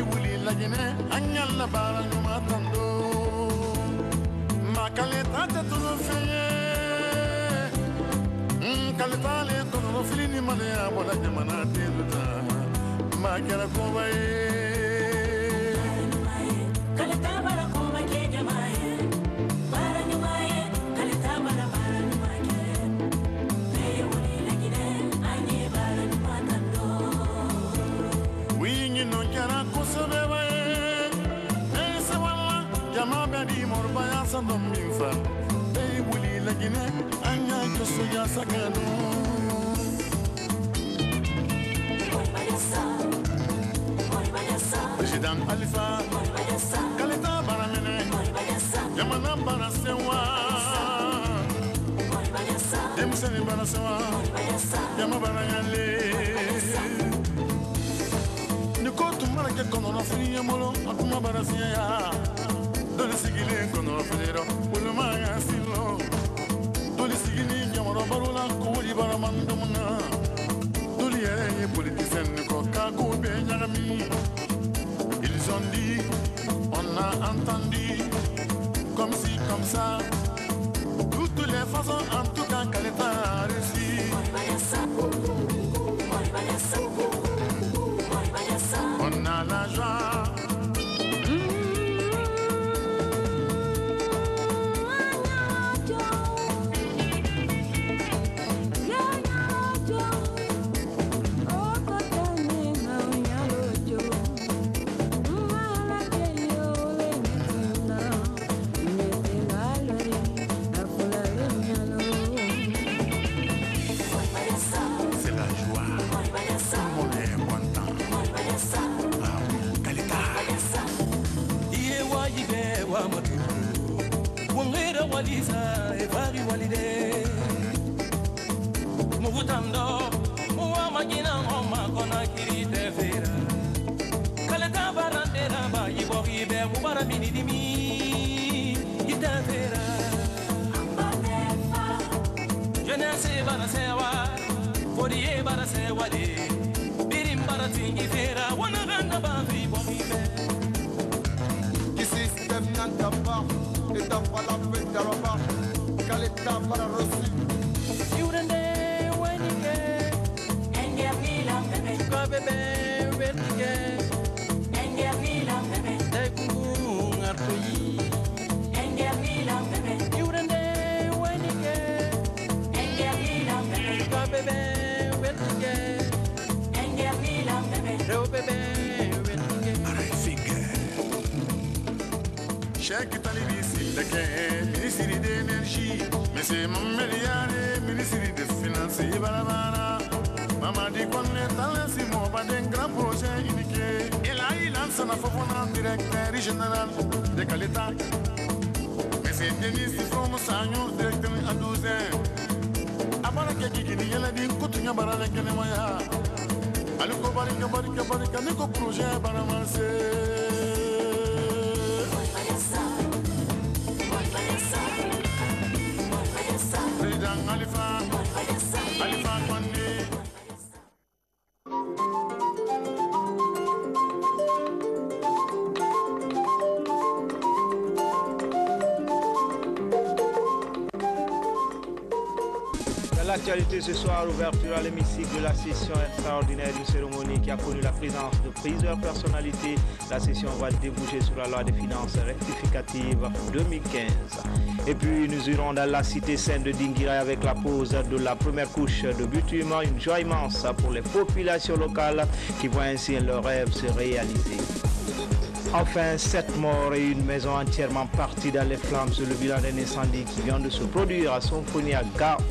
wuli lagine anyal na bara nyuma tando makaleta te tulu feye kaleta le tulu filini male abola jamana te duta makara ko baye kaleta bara ko ma ke jamae bara nyumae kaleta bara nyumake te wuli lagine anye bara nyuma tando wingi no kara ko sabeba se wala jama badi morba ya sandom minfa te wuli lagine anya to so ya sakano President Alifa Kaleta Baramene Yamana Barasewa Demuseni Barasewa Yamabarayale Nikotu Marake Kono Fini Yamolo Akuma Barasia Dole Sigili Kono Fenero Ulumaya Silo Dole Sigili Yamoro Barula Kuli Baramandumuna Dole Yere Politician Niko Kago Benyami. Ils ont dit, on a entendu, comme si, comme ça, toutes les façons, en tout cas, qu'elle est à réussir. On a la joie. Walisa evari walide mugutando muwa magina ngoma kona kirite fera kaleta barandera ba yibogi be mubara minidimi ita fera jeunesse barasewa fodiye barasewa de birim baratingi fera wana ganda ba yibogi be système n'entend pas et t'as pas la peine d'arrêter quand l'état para Rossi Yurende wenike Enge mila bebe Kwa bebe wenike Enge mila bebe Tekungu ngartoyi Enge mila bebe Yurende wenike Enge mila bebe Kwa bebe wenike Enge mila bebe Reo bebe wenike Arifike Cheikh Talibisi Leke Ministre d'énergie Monsieur Mameliane Ministre des Finances Ibarabara Mamadi Kone Talasi Mobaden Grand Projet Unique Il a lancé la Fofona Directeur Général de Kaleta Monsieur Denis From Sanyo Directeur à 12 ans Abara Kekini Yeladin Kutunya Barale Kenemaya Aluko Barika Niko Projet Baramanse Président Alifa Kwande. Dans l'actualité ce soir, ouverture à l'hémicycle de la session extraordinaire d'une cérémonie qui a connu la présence de plusieurs personnalités. La session va déboucher sur la loi des finances rectificative 2015. Et puis nous irons dans la cité sainte de Dinguiraye avec la pose de la première couche de bitume, une joie immense pour les populations locales qui voient ainsi leur rêve se réaliser. Enfin, 7 morts et une maison entièrement partie dans les flammes sur le bilan d'un incendie qui vient de se produire à Sonfoni à Gare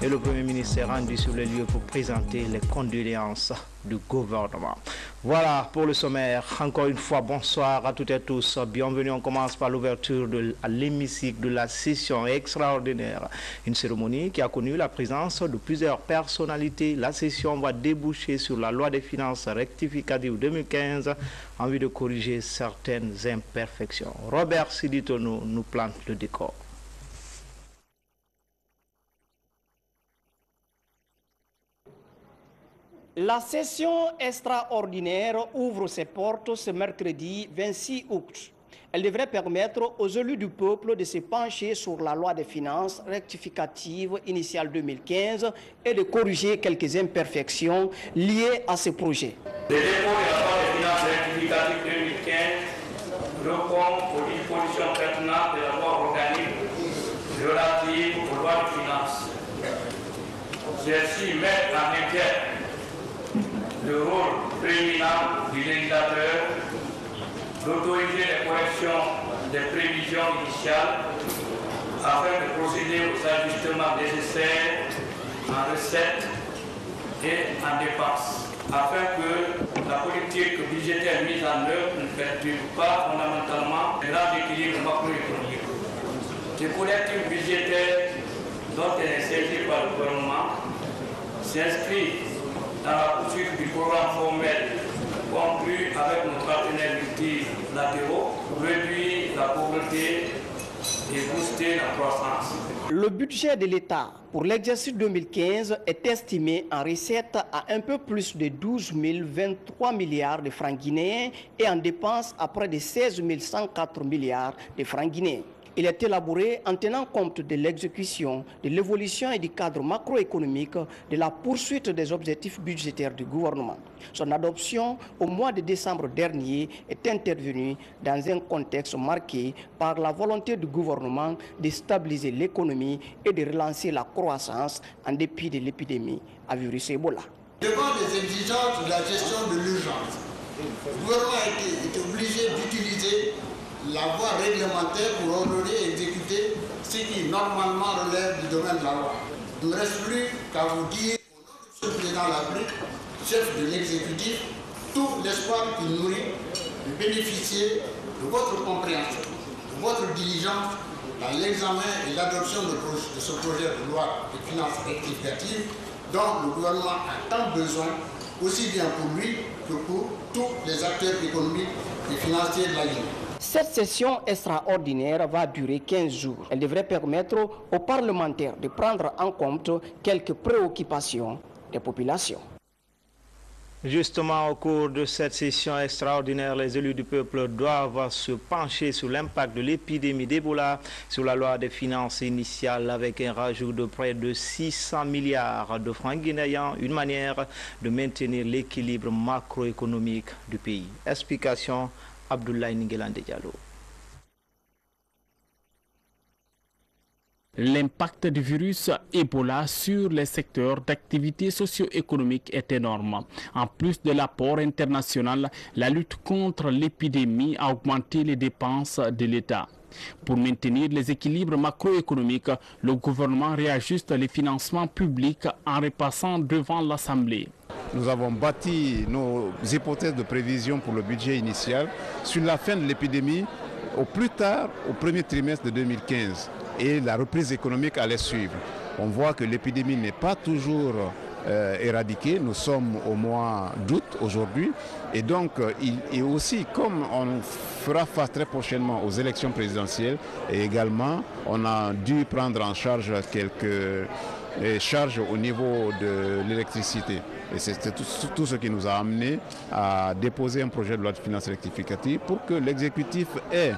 1 et le Premier ministre est rendu sur les lieux pour présenter les condoléances du gouvernement. Voilà pour le sommaire. Encore une fois, bonsoir à toutes et à tous. Bienvenue. On commence par l'ouverture de l'hémicycle de la session extraordinaire. Une cérémonie qui a connu la présence de plusieurs personnalités. La session va déboucher sur la loi des finances rectificative 2015 en vue de corriger certaines imperfections. Robert Siditono nous plante le décor. La session extraordinaire ouvre ses portes ce mercredi 26 août. Elle devrait permettre aux élus du peuple de se pencher sur la loi des finances rectificative initiale 2015 et de corriger quelques imperfections liées à ce projet. Le dépôt de la loi des finances rectificative 2015 répond aux dispositions pertinentes de la loi organique relative aux lois de finances. Celle-ci met en exergue le rôle prééminent du législateur d'autoriser les corrections des prévisions initiales afin de procéder aux ajustements nécessaires en recettes et en dépenses, afin que la politique budgétaire mise en œuvre ne perturbe pas fondamentalement le grand équilibre macroéconomique. Les collectifs budgétaires dont elle est saisie par le gouvernement s'inscrivent dans la poursuite du programme formel conclu avec nos partenaires multilatéraux, réduire la pauvreté et booster la croissance. Le budget de l'État pour l'exercice 2015 est estimé en recettes à un peu plus de 12 023 milliards de francs guinéens et en dépenses à près de 16 104 milliards de francs guinéens. Il est élaboré en tenant compte de l'exécution, de l'évolution et du cadre macroéconomique, de la poursuite des objectifs budgétaires du gouvernement. Son adoption au mois de décembre dernier est intervenue dans un contexte marqué par la volonté du gouvernement de stabiliser l'économie et de relancer la croissance en dépit de l'épidémie à virus Ebola. Devant les exigences de la gestion de l'urgence, le gouvernement a été obligé d'utiliser la voie réglementaire pour honorer et exécuter ce qui normalement relève du domaine de la loi. Il ne reste plus qu'à vous dire, au nom de M. le Président de la République, chef de l'exécutif, tout l'espoir qu'il nourrit de bénéficier de votre compréhension, de votre diligence dans l'examen et l'adoption de ce projet de loi de finances rectificative dont le gouvernement a tant besoin, aussi bien pour lui que pour tous les acteurs économiques et financiers de la Guinée. Cette session extraordinaire va durer 15 jours. Elle devrait permettre aux parlementaires de prendre en compte quelques préoccupations des populations. Justement, au cours de cette session extraordinaire, les élus du peuple doivent se pencher sur l'impact de l'épidémie d'Ebola sur la loi des finances initiale avec un rajout de près de 600 milliards de francs guinéens, une manière de maintenir l'équilibre macroéconomique du pays. Explication Abdoulaye Ngelande Diallo. L'impact du virus Ebola sur les secteurs d'activité socio-économique est énorme. En plus de l'apport international, la lutte contre l'épidémie a augmenté les dépenses de l'État. Pour maintenir les équilibres macroéconomiques, le gouvernement réajuste les financements publics en repassant devant l'Assemblée. Nous avons bâti nos hypothèses de prévision pour le budget initial sur la fin de l'épidémie au plus tard au premier trimestre de 2015 et la reprise économique allait suivre. On voit que l'épidémie n'est pas toujours éradiquée. Nous sommes au mois d'août aujourd'hui et donc et aussi comme on fera face très prochainement aux élections présidentielles et également on a dû prendre en charge quelques charges au niveau de l'électricité. Et c'est tout ce qui nous a amené à déposer un projet de loi de finances rectificative pour que l'exécutif ait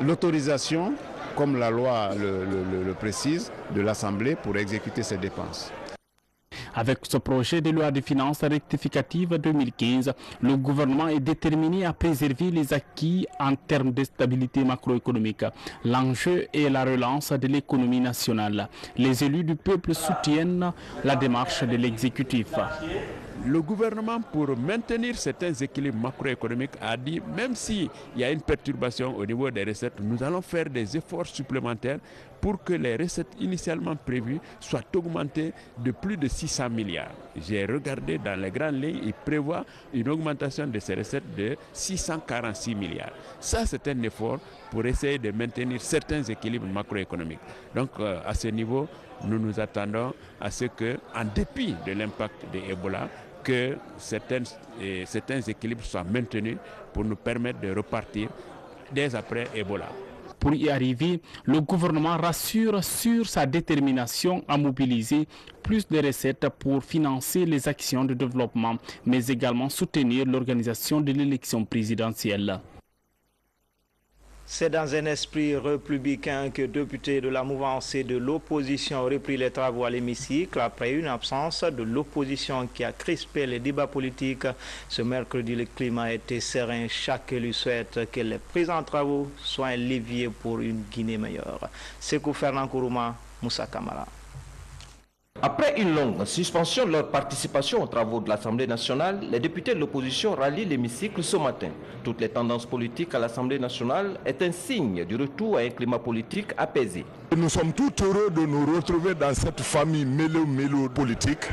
l'autorisation, comme la loi le précise, de l'Assemblée pour exécuter ces dépenses. Avec ce projet de loi de finances rectificative 2015, le gouvernement est déterminé à préserver les acquis en termes de stabilité macroéconomique. L'enjeu est la relance de l'économie nationale. Les élus du peuple soutiennent la démarche de l'exécutif. Le gouvernement, pour maintenir certains équilibres macroéconomiques, a dit même s'il y a une perturbation au niveau des recettes, nous allons faire des efforts supplémentaires pour que les recettes initialement prévues soient augmentées de plus de 600 milliards. J'ai regardé dans les grandes lignes, il prévoit une augmentation de ces recettes de 646 milliards. Ça, c'est un effort pour essayer de maintenir certains équilibres macroéconomiques. Donc, à ce niveau, nous nous attendons à ce que, en dépit de l'impact de Ebola, que certains équilibres soient maintenus pour nous permettre de repartir dès après Ebola. Pour y arriver, le gouvernement rassure sur sa détermination à mobiliser plus de recettes pour financer les actions de développement, mais également soutenir l'organisation de l'élection présidentielle. C'est dans un esprit républicain que députés de la mouvance et de l'opposition ont repris les travaux à l'hémicycle après une absence de l'opposition qui a crispé les débats politiques. Ce mercredi, le climat était serein. Chaque élu souhaite que les présents travaux soient un levier pour une Guinée meilleure. Sekou Fernand Kourouma, Moussa Kamara. Après une longue suspension de leur participation aux travaux de l'Assemblée nationale, les députés de l'opposition rallient l'hémicycle ce matin. Toutes les tendances politiques à l'Assemblée nationale est un signe du retour à un climat politique apaisé. Nous sommes tout heureux de nous retrouver dans cette famille mélo politique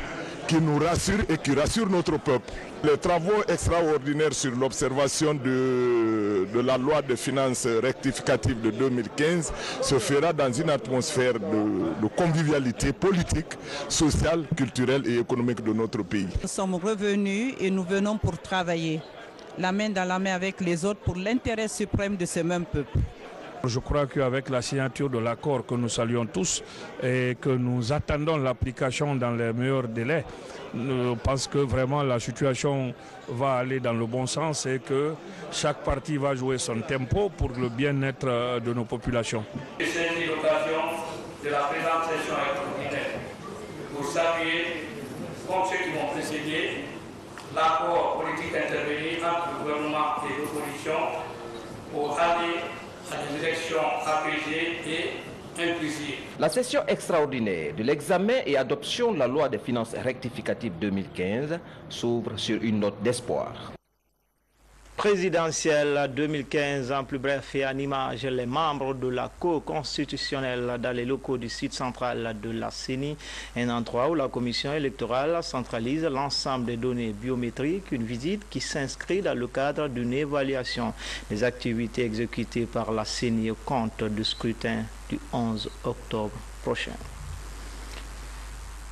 qui nous rassure et qui rassure notre peuple. Les travaux extraordinaires sur l'observation de la loi de finances rectificative de 2015 se fera dans une atmosphère de convivialité politique, sociale, culturelle et économique de notre pays. Nous sommes revenus et nous venons pour travailler, la main dans la main avec les autres pour l'intérêt suprême de ce même peuple. Je crois qu'avec la signature de l'accord que nous saluons tous et que nous attendons l'application dans les meilleurs délais, je pense que vraiment la situation va aller dans le bon sens et que chaque parti va jouer son tempo pour le bien-être de nos populations. Je saisis l'occasion de la présente session extraordinaire pour saluer, comme ceux qui m'ont précédé, l'accord politique intervenu entre le gouvernement et l'opposition pour aller à des élections apaisées et inclusives. La session extraordinaire de l'examen et adoption de la loi des finances rectificative 2015 s'ouvre sur une note d'espoir. Présidentielle 2015, en plus bref et en image, les membres de la Cour constitutionnelle dans les locaux du site central de la CENI, un endroit où la commission électorale centralise l'ensemble des données biométriques, une visite qui s'inscrit dans le cadre d'une évaluation des activités exécutées par la CENI au compte du scrutin du 11 octobre prochain.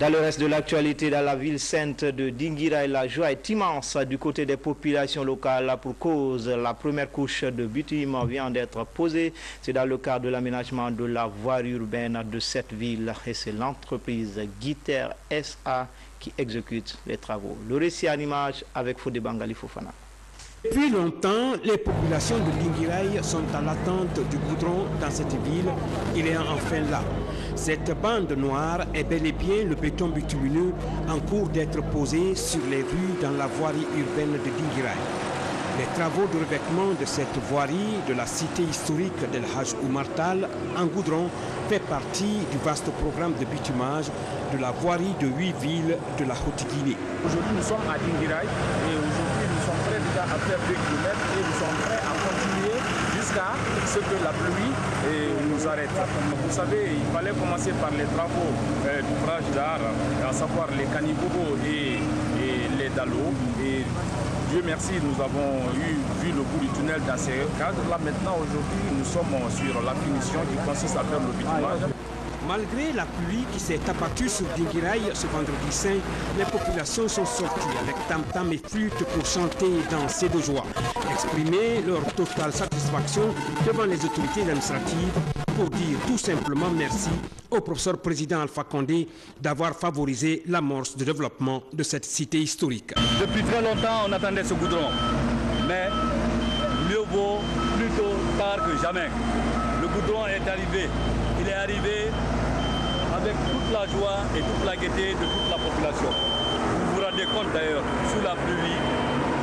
Dans le reste de l'actualité, dans la ville sainte de Dinguiraye, la joie est immense du côté des populations locales pour cause la première couche de bitume vient d'être posée. C'est dans le cadre de l'aménagement de la voirie urbaine de cette ville et c'est l'entreprise Guiter SA qui exécute les travaux. Le récit en image avec Fodé Bangali Fofana. Depuis longtemps, les populations de Dinguiraye sont à l'attente du goudron dans cette ville. Il est enfin là. Cette bande noire est bel et bien le béton bitumineux en cours d'être posé sur les rues dans la voirie urbaine de Dinguiraye. Les travaux de revêtement de cette voirie de la cité historique d'El Hadj Oumar Tall en goudron fait partie du vaste programme de bitumage de la voirie de 8 villes de la Haute-Guinée. Aujourd'hui, nous sommes à Dinguiraye et aujourd'hui, nous sommes prêts déjà à faire 2 km et nous sommes prêts à continuer jusqu'à ce que la pluie nous arrête. Vous savez, il fallait commencer par les travaux d'ouvrage d'art, à savoir les caniveaux et les dallots. Et Dieu merci, nous avons vu le bout du tunnel dans ces cadres-là. Maintenant, aujourd'hui, nous sommes sur la finition qui consiste à faire le bitumage. Malgré la pluie qui s'est abattue sur Dinguiraye ce vendredi saint, les populations sont sorties avec tam-tam et flûte pour chanter et danser de joie, exprimer leur totale satisfaction devant les autorités administratives pour dire tout simplement merci au professeur président Alpha Condé d'avoir favorisé l'amorce de développement de cette cité historique. Depuis très longtemps, on attendait ce goudron, mais mieux vaut plutôt tard que jamais. Le goudron est arrivé. Il est arrivé avec toute la joie et toute la gaieté de toute la population. Vous vous rendez compte d'ailleurs, sous la pluie,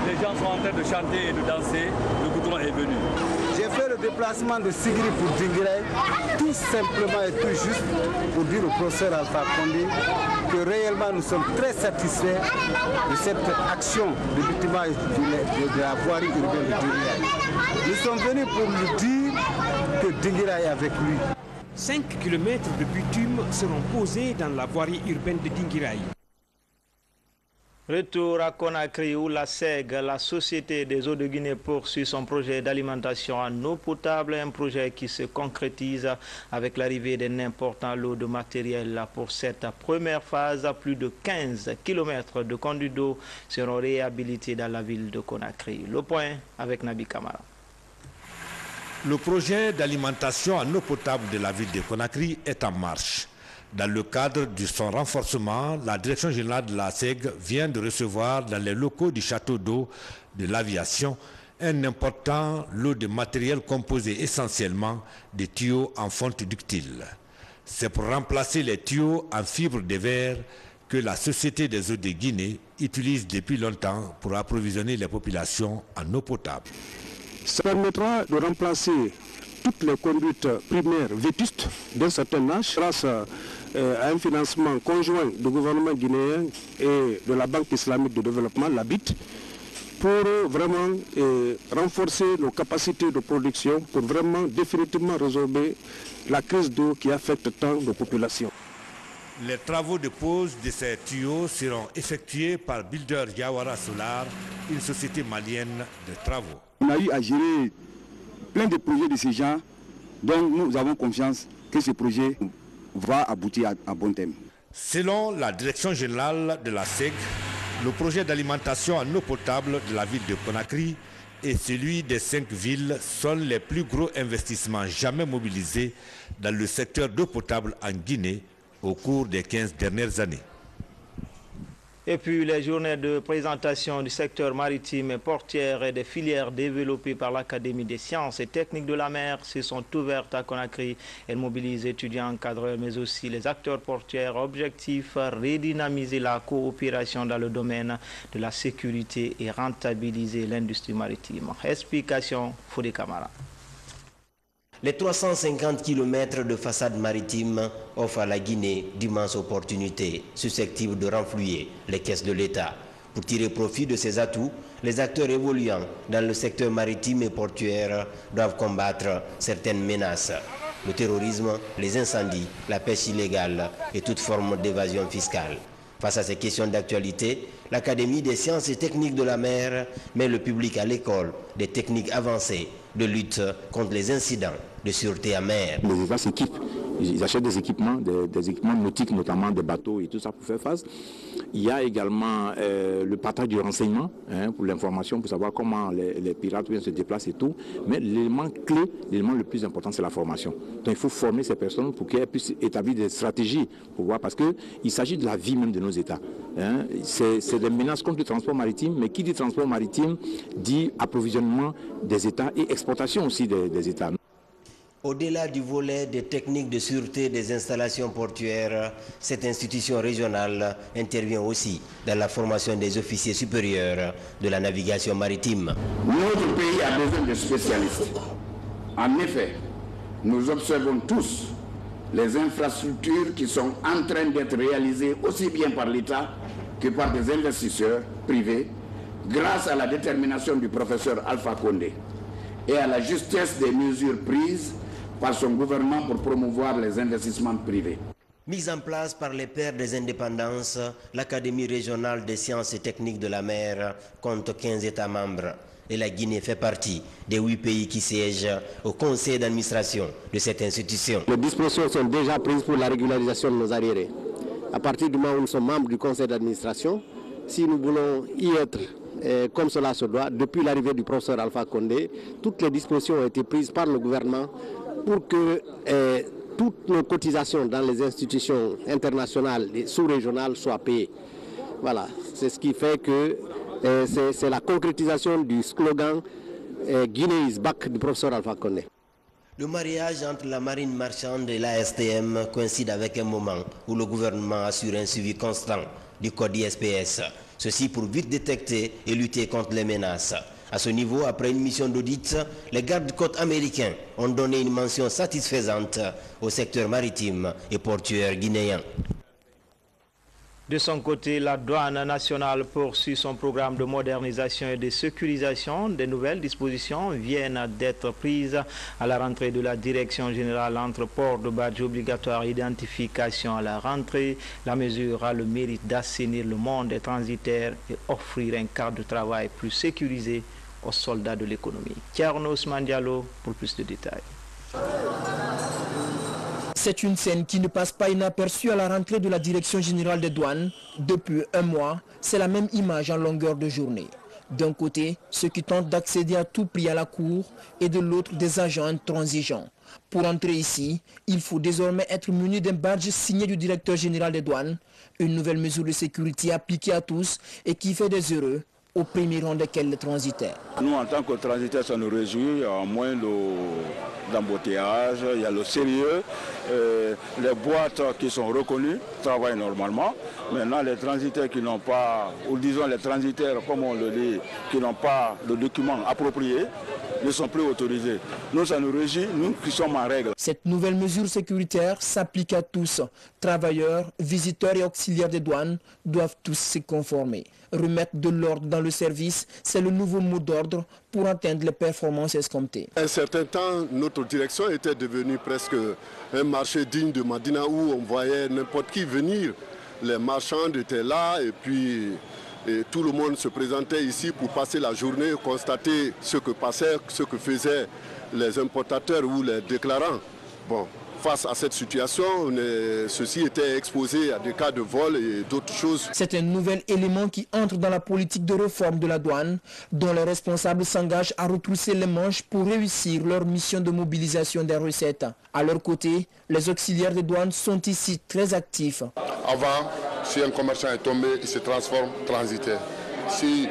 les gens sont en train de chanter et de danser, le goudron est venu. J'ai fait le déplacement de Sigri pour Dinguiraye, tout simplement et tout juste pour dire au professeur Alpha Condé que réellement nous sommes très satisfaits de cette action de bitumage de la voirie urbaine de Dinguiraye. Nous sommes venus pour lui dire que Dinguiraye est avec lui. 5 km de bitume seront posés dans la voirie urbaine de Dinguiraye. Retour à Conakry où la SEG, la Société des eaux de Guinée, poursuit son projet d'alimentation en eau potable, un projet qui se concrétise avec l'arrivée d'un important lot de matériel. Pour cette première phase, plus de 15 km de conduits d'eau seront réhabilités dans la ville de Conakry. Le point avec Nabi Kamara. Le projet d'alimentation en eau potable de la ville de Conakry est en marche. Dans le cadre de son renforcement, la direction générale de la SEG vient de recevoir dans les locaux du château d'eau de l'aviation un important lot de matériel composé essentiellement de tuyaux en fonte ductile. C'est pour remplacer les tuyaux en fibre de verre que la Société des eaux de Guinée utilise depuis longtemps pour approvisionner les populations en eau potable. Ça permettra de remplacer toutes les conduites primaires vétustes d'un certain âge grâce à un financement conjoint du gouvernement guinéen et de la Banque islamique de développement, la BID, pour vraiment renforcer nos capacités de production, pour vraiment définitivement résorber la crise d'eau qui affecte tant de populations. Les travaux de pose de ces tuyaux seront effectués par Builder Yawara Solar, une société malienne de travaux. On a eu à gérer plein de projets de ces gens, donc nous avons confiance que ce projet va aboutir à bon terme. Selon la direction générale de la SEG, le projet d'alimentation en eau potable de la ville de Conakry et celui des 5 villes sont les plus gros investissements jamais mobilisés dans le secteur d'eau potable en Guinée au cours des 15 dernières années. Et puis les journées de présentation du secteur maritime et portière et des filières développées par l'Académie des sciences et techniques de la mer se sont ouvertes à Conakry. Elles mobilisent étudiants, encadreurs, mais aussi les acteurs portières. Objectif, redynamiser la coopération dans le domaine de la sécurité et rentabiliser l'industrie maritime. Explication, Fodé Camara. Les 350 km de façade maritime offrent à la Guinée d'immenses opportunités susceptibles de renflouer les caisses de l'État. Pour tirer profit de ces atouts, les acteurs évoluant dans le secteur maritime et portuaire doivent combattre certaines menaces. Le terrorisme, les incendies, la pêche illégale et toute forme d'évasion fiscale. Face à ces questions d'actualité, l'Académie des sciences et techniques de la mer met le public à l'école des techniques avancées de lutte contre les incidents de sûreté à mer. Les États s'équipent, ils achètent des équipements nautiques, notamment des bateaux et tout ça pour faire face. Il y a également le partage du renseignement pour l'information, pour savoir comment les pirates viennent se déplacer et tout. Mais l'élément clé, l'élément le plus important, c'est la formation. Donc il faut former ces personnes pour qu'elles puissent établir des stratégies pour voir, parce qu'il s'agit de la vie même de nos États. C'est des menaces contre le transport maritime, mais qui dit transport maritime dit approvisionnement des États et exportation aussi des États. Au-delà du volet des techniques de sûreté des installations portuaires, cette institution régionale intervient aussi dans la formation des officiers supérieurs de la navigation maritime. Notre pays a besoin de spécialistes. En effet, nous observons tous les infrastructures qui sont en train d'être réalisées aussi bien par l'État que par des investisseurs privés, grâce à la détermination du professeur Alpha Condé et à la justesse des mesures prises par son gouvernement pour promouvoir les investissements privés. Mise en place par les pères des indépendances, l'Académie régionale des sciences et techniques de la mer compte 15 États membres et la Guinée fait partie des 8 pays qui siègent au conseil d'administration de cette institution. Les dispositions sont déjà prises pour la régularisation de nos arriérés. À partir du moment où nous sommes membres du conseil d'administration, si nous voulons y être comme cela se doit, depuis l'arrivée du professeur Alpha Condé, toutes les dispositions ont été prises par le gouvernement pour que toutes nos cotisations dans les institutions internationales et sous-régionales soient payées. Voilà, c'est ce qui fait que c'est la concrétisation du slogan Guinée is back du professeur Alpha Condé. Le mariage entre la marine marchande et l'ASTM coïncide avec un moment où le gouvernement assure un suivi constant du code ISPS. Ceci pour vite détecter et lutter contre les menaces. À ce niveau, après une mission d'audit, les gardes-côtes américains ont donné une mention satisfaisante au secteur maritime et portuaire guinéen. De son côté, la douane nationale poursuit son programme de modernisation et de sécurisation. Des nouvelles dispositions viennent d'être prises à la rentrée de la direction générale entre port de badge obligatoire et identification à la rentrée. La mesure a le mérite d'assainir le monde des transitaires et offrir un cadre de travail plus sécurisé aux soldats de l'économie. Thierno Ousmane Diallo pour plus de détails. C'est une scène qui ne passe pas inaperçue à la rentrée de la Direction générale des douanes. Depuis un mois, c'est la même image en longueur de journée. D'un côté, ceux qui tentent d'accéder à tout prix à la cour et de l'autre, des agents intransigeants. Pour entrer ici, il faut désormais être muni d'un badge signé du directeur général des douanes, une nouvelle mesure de sécurité appliquée à tous et qui fait des heureux, au premier rang desquels les transitaires. Nous, en tant que transitaires, ça nous réjouit, à moins d'embouteillage, il y a le sérieux. Les boîtes qui sont reconnues travaillent normalement. Maintenant, les transitaires qui n'ont pas, ou disons les transitaires, comme on le dit, qui n'ont pas le document approprié, ne sont plus autorisés. Nous, ça nous réjouit, nous qui sommes en règle. Cette nouvelle mesure sécuritaire s'applique à tous. Travailleurs, visiteurs et auxiliaires des douanes doivent tous se conformer. Remettre de l'ordre dans le service, c'est le nouveau mot d'ordre pour atteindre les performances escomptées. Un certain temps, notre direction était devenue presque un marché digne de Madina où on voyait n'importe qui venir. Les marchands étaient là et puis tout le monde se présentait ici pour passer la journée, constater ce que passait, ce que faisaient les importateurs ou les déclarants. Bon, face à cette situation, ceci était exposé à des cas de vol et d'autres choses. C'est un nouvel élément qui entre dans la politique de réforme de la douane, dont les responsables s'engagent à retrousser les manches pour réussir leur mission de mobilisation des recettes. À leur côté, les auxiliaires de douane sont ici très actifs. Avant, si un commerçant est tombé, il se transforme transitaire. Si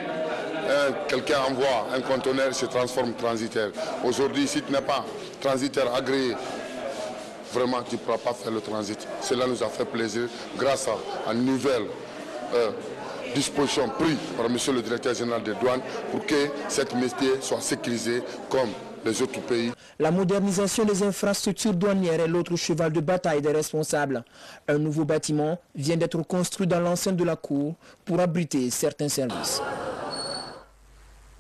quelqu'un envoie un conteneur, il se transforme transitaire. Aujourd'hui, si tu n'es pas transitaire agréé, vraiment, tu ne pourras pas faire le transit. Cela nous a fait plaisir grâce à une nouvelle disposition prise par M. le directeur général des douanes pour que cette métier soit sécurisé comme les autres pays. La modernisation des infrastructures douanières est l'autre cheval de bataille des responsables. Un nouveau bâtiment vient d'être construit dans l'enceinte de la cour pour abriter certains services.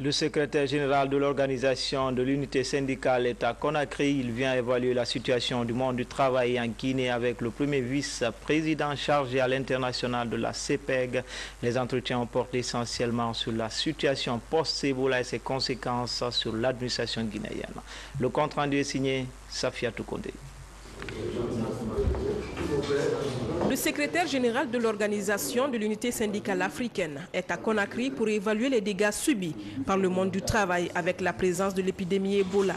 Le secrétaire général de l'organisation de l'unité syndicale est à Conakry. Il vient évaluer la situation du monde du travail en Guinée avec le premier vice-président chargé à l'international de la CEPEG. Les entretiens ont porté essentiellement sur la situation post-Ebola et ses conséquences sur l'administration guinéenne. Le compte-rendu est signé Safiatou Kondé. Le secrétaire général de l'organisation de l'unité syndicale africaine est à Conakry pour évaluer les dégâts subis par le monde du travail avec la présence de l'épidémie Ebola.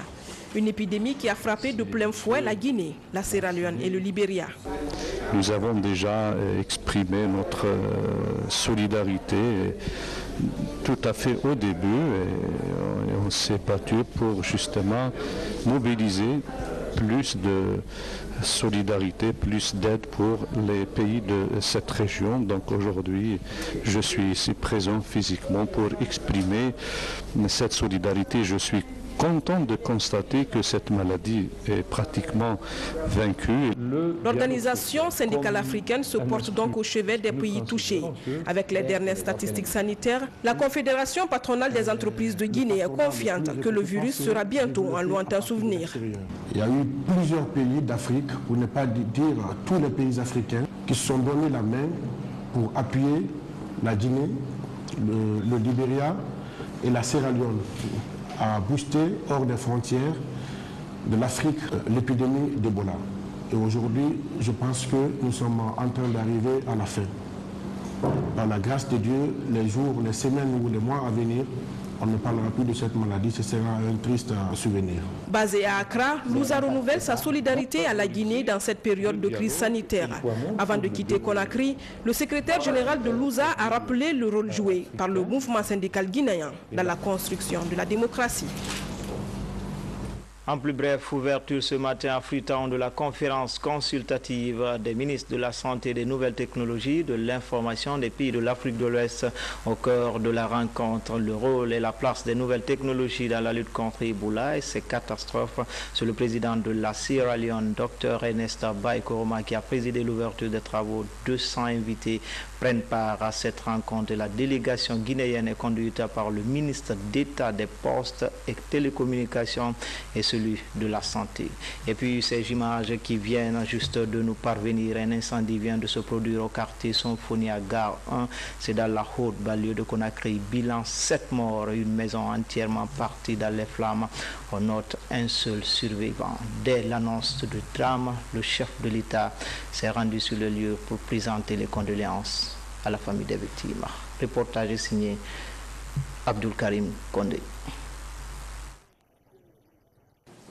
Une épidémie qui a frappé de plein fouet la Guinée, la Sierra Leone et le Libéria. Nous avons déjà exprimé notre solidarité tout à fait au début et on s'est battu pour justement mobiliser plus de solidarité, plus d'aide pour les pays de cette région. Donc aujourd'hui, je suis ici présent physiquement pour exprimer cette solidarité. Je suis content de constater que cette maladie est pratiquement vaincue. L'organisation syndicale africaine se porte donc au chevet des pays touchés. Avec les dernières statistiques sanitaires, la Confédération patronale des entreprises de Guinée est confiante que le virus sera bientôt un lointain souvenir. Il y a eu plusieurs pays d'Afrique, pour ne pas dire tous les pays africains, qui se sont donné la main pour appuyer la Guinée, le Libéria et la Sierra Leone à booster hors des frontières de l'Afrique l'épidémie d'Ebola. Et aujourd'hui, je pense que nous sommes en train d'arriver à la fin. Par la grâce de Dieu, les jours, les semaines ou les mois à venir, on ne parlera plus de cette maladie, ce sera un triste souvenir. Basé à Accra, Louza renouvelle sa solidarité à la Guinée dans cette période de crise sanitaire. Avant de quitter Conakry, le secrétaire général de Louza a rappelé le rôle joué par le mouvement syndical guinéen dans la construction de la démocratie. En plus bref, ouverture ce matin à Freetown de la conférence consultative des ministres de la Santé et des Nouvelles Technologies, de l'Information des pays de l'Afrique de l'Ouest. Au cœur de la rencontre, le rôle et la place des nouvelles technologies dans la lutte contre Ebola et ses catastrophes. C'est le président de la Sierra Leone, Dr Ernesta Bai Koroma, qui a présidé l'ouverture des travaux. 200 invités prennent part à cette rencontre et la délégation guinéenne est conduite par le ministre d'État des Postes et Télécommunications et celui de la Santé. Et puis ces images qui viennent juste de nous parvenir, un incendie vient de se produire au quartier Symphonie à Gare 1, c'est dans la haute banlieue de Conakry. Bilan 7 morts, une maison entièrement partie dans les flammes. On note un seul survivant. Dès l'annonce du drame, le chef de l'État s'est rendu sur le lieu pour présenter les condoléances à la famille des victimes. Reportage signé Abdul Karim Kondé.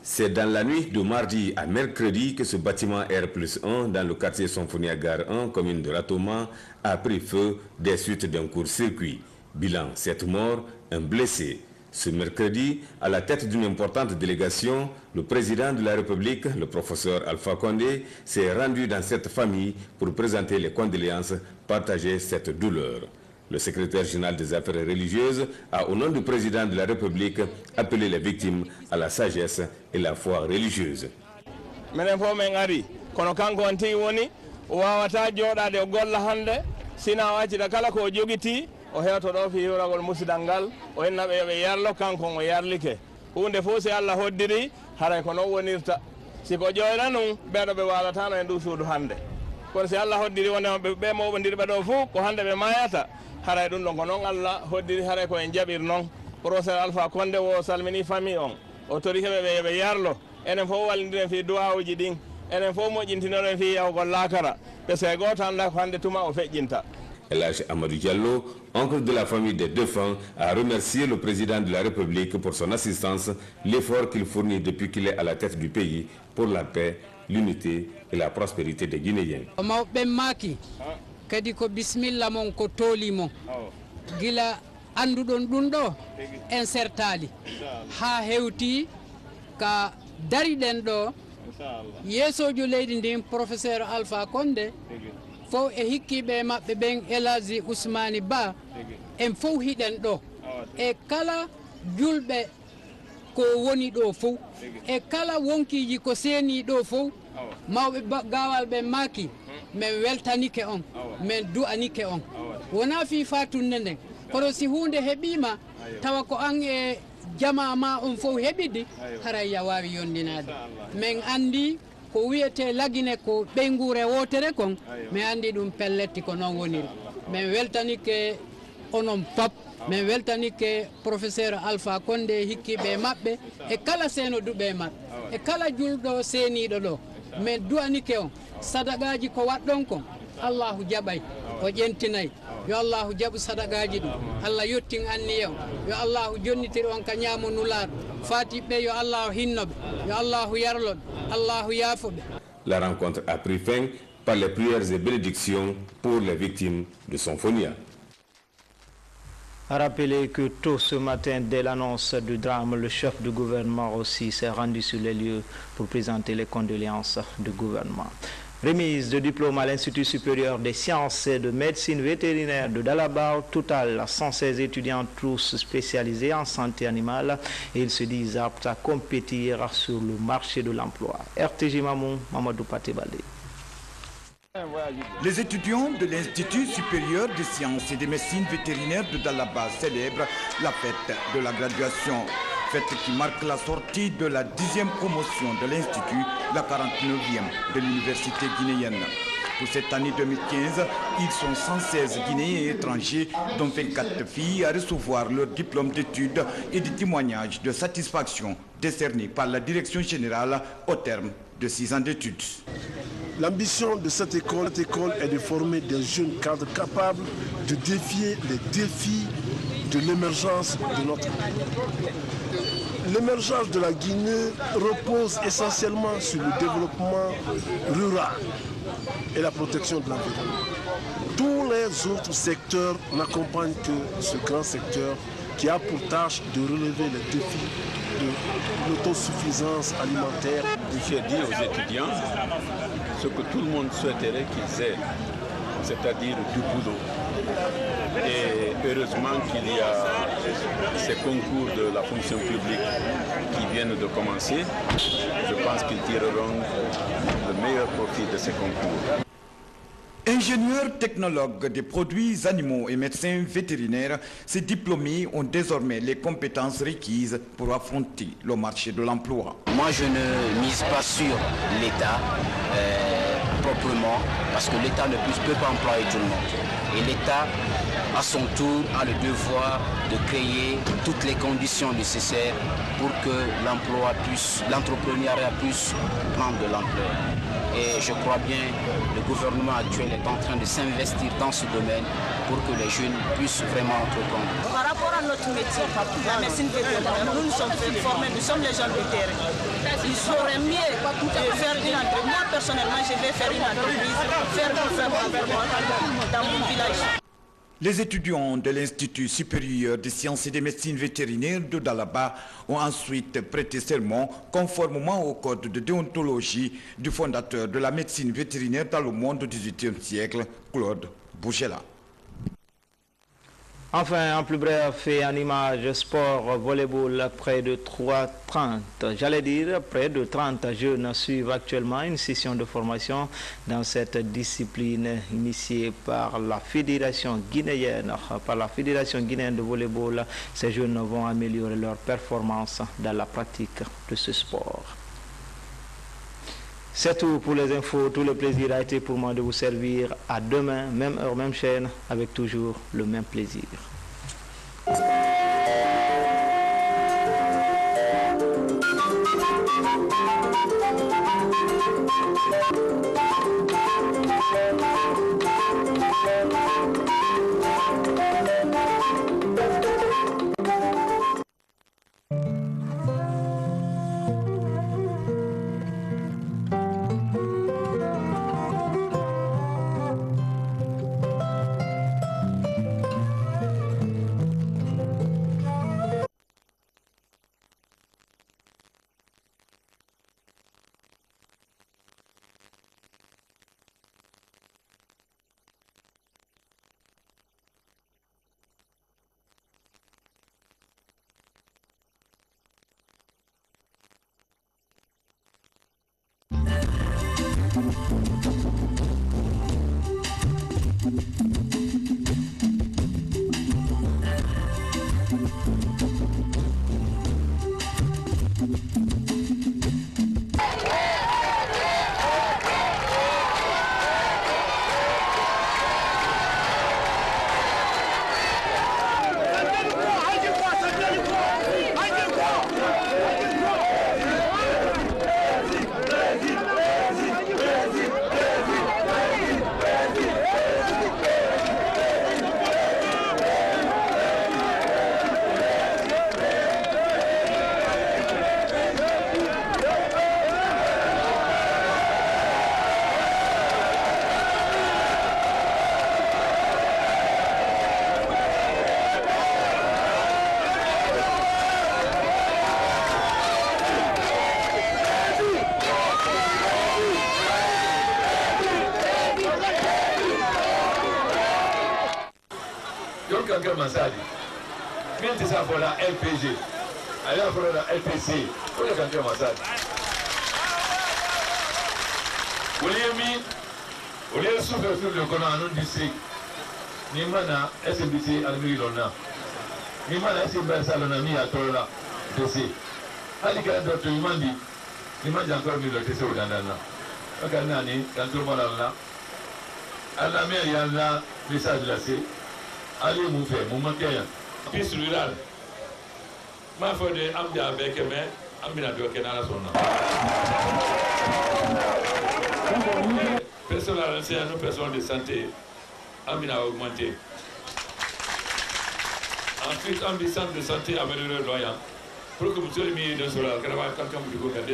C'est dans la nuit de mardi à mercredi que ce bâtiment R+1 dans le quartier Symphonia Gare 1, commune de Ratoma, a pris feu des suites d'un court-circuit. Bilan 7 morts, un blessé. Ce mercredi, à la tête d'une importante délégation, le président de la République, le professeur Alpha Condé, s'est rendu dans cette famille pour présenter les condoléances, partager cette douleur. Le secrétaire général des affaires religieuses a, au nom du président de la République, appelé les victimes à la sagesse et la foi religieuse. O heto ɗo fi hiwragol musidal ngal o henna ɓe yarlo kanko o yarlike hunde fof si Allah hoddiri haray ko noon wonirta siko ƴoyna ɗum ɓeɗo ɓe walatano e ndu suudu hande kono si Allah hoddiri wonema ɓe mawɓodiri ɗo fof ko hande ɓe mayata haray ɗum ɗon ko noon Allah hoddiri haray ko en jaɓir noon professeur Alpha Condé o salmini famille on o tori heɓe ɓe yarlo enen fof wallidiren fi duwawuji ɗin enen fof moƴƴintinoɗen fi yawgol laakara ɓe se goto anda ko hande tuma o feƴƴinta. Elhadji Amadou Diallo, oncle de la famille des défunts, a remercié le président de la République pour son assistance, l'effort qu'il fournit depuis qu'il est à la tête du pays pour la paix, l'unité et la prospérité des Guinéens. Kadi ko bismillah mon ko toli mon gila andudon ɗum ɗo en sertali ha hewti ka dariden ɗo yeesojo leydi ndin professeur Alpha Condé fof e hikkiɓe maɓɓe ɓen Elhadji Ousmani Ba en fof hiɗen ɗo e kala julɓe ko woni ɗo fof e kala wonkiji ko seeni ɗo fof mawɓe gawal ɓe maki min weltanike on min du'anike on wona fi fatunde nden kono si hunde heɓima tawa ko an e jama ma on fof heɓidi haray ya wawi yondinade min andi ko wiyete lagine ko ɓeygure wotere kon mi andi ɗum pelletti ko noon woniri min weltanike onon pap min weltanike professeur Alpha Condé hikkiɓe maɓɓe e kala seenoduɓe maɓɓe e kala julɗo seeniɗo ɗo min du'anike on sadagaji ko waɗɗon kon Allahu jaɓay o ƴentinayi yo Allahu jaɓu sadagaji ɗum Allah yettin anniye on yo Allahu jonnitir on ka ñaamo nulaɗo fatiɓe yo Allahu hinnoɓe yo Allahu yarloɓe Allahu yaafoɓe. La rencontre a pris fin par les prières et bénédictions pour les victimes de Symphonia. Rappelez que tôt ce matin, dès l'annonce du drame, le chef du gouvernement aussi s'est rendu sur les lieux pour présenter les condoléances du gouvernement. Remise de diplôme à l'Institut supérieur des sciences et de médecine vétérinaire de Dalaba. Au total, 116 étudiants, tous spécialisés en santé animale, et ils se disent aptes à compétir sur le marché de l'emploi. RTG Mamou, Mamadou Patebale. Les étudiants de l'Institut supérieur des sciences et de médecine vétérinaire de Dalaba célèbrent la fête de la graduation. Fête qui marque la sortie de la 10e promotion de l'Institut, la 49e de l'Université guinéenne. Pour cette année 2015, ils sont 116 Guinéens et étrangers, dont 24 filles, à recevoir leur diplôme d'études et des témoignages de satisfaction décernés par la direction générale au terme de 6 ans d'études. L'ambition de cette école est de former des jeunes cadres capables de défier les défis de l'émergence de notre pays. L'émergence de la Guinée repose essentiellement sur le développement rural et la protection de l'environnement. Tous les autres secteurs n'accompagnent que ce grand secteur qui a pour tâche de relever les défis de l'autosuffisance alimentaire. J'ai dit aux étudiants ce que tout le monde souhaiterait qu'ils aient, c'est-à-dire du boulot. Et heureusement qu'il y a ces concours de la fonction publique qui viennent de commencer. Je pense qu'ils tireront le meilleur profit de ces concours. Ingénieurs technologues des produits animaux et médecins vétérinaires, ces diplômés ont désormais les compétences requises pour affronter le marché de l'emploi. Moi, je ne mise pas sur l'État proprement, parce que l'État ne peut pas employer tout le monde. Et l'État, à son tour, a le devoir de créer toutes les conditions nécessaires pour que l'entrepreneuriat puisse prendre de l'ampleur. Et je crois bien que le gouvernement actuel est en train de s'investir dans ce domaine pour que les jeunes puissent vraiment entreprendre. Par rapport à notre métier, la médecine vétérinaire, nous sommes formés, nous sommes les gens du terrain. Il serait mieux de faire une entreprise. Moi, personnellement, je vais faire une entreprise, faire dans mon village. Les étudiants de l'Institut supérieur des sciences et des médecines vétérinaires de Dalaba ont ensuite prêté serment conformément au code de déontologie du fondateur de la médecine vétérinaire dans le monde du XVIIIe siècle, Claude Bougela. Enfin, en plus bref et en image sport volleyball, près de 30 jeunes suivent actuellement une session de formation dans cette discipline initiée par la Fédération guinéenne de volleyball. Ces jeunes vont améliorer leur performance dans la pratique de ce sport. C'est tout pour les infos. Tout le plaisir a été pour moi de vous servir. À demain, même heure, même chaîne, avec toujours le même plaisir. Masadi. Quand tu pour la LPG, allez pour la LPC, pour le canton Masadi. Au lieu de souffrir sur le Conan non district, Nimana SMBC à Lona, Nimana SMBC Salonami à Tola, DC. Alika d'autres Nimandi, Nimandi encore mis le TC au Dandana. Okanani, quand tout le monde là, à la mer, il y a là, message glacé. Allez vous faire, mon manqueur. Piste rurale. Ma foi de Amdia avec mais Amina de Kenala Sona. Personne à lancer à nos personnes de santé. Amina a augmenté. Ensuite, Ambi centre de santé amélioré le loyer. Pour que vous soyez mis dans ce là, car quelqu'un vous dit que vous êtes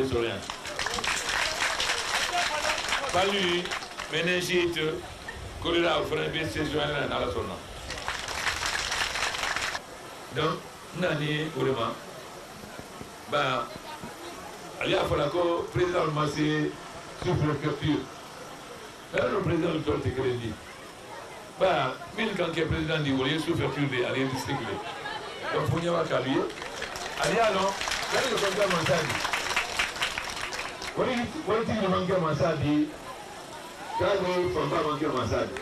pas lui, méningite, choléra, vous ferez bien ces joints dans la zone. Donc, Nani Ourema, bah, il y a fallu que le président Massé souffre de capture. Le président du Torte Crédit, bah, mais quand le président dit qu'il souffre de capture, il y a rien district. Donc, il y a un cabinet. Allez, alors, quand le président Massadi, quand il manque Massadi, quand il ne manque Massadi,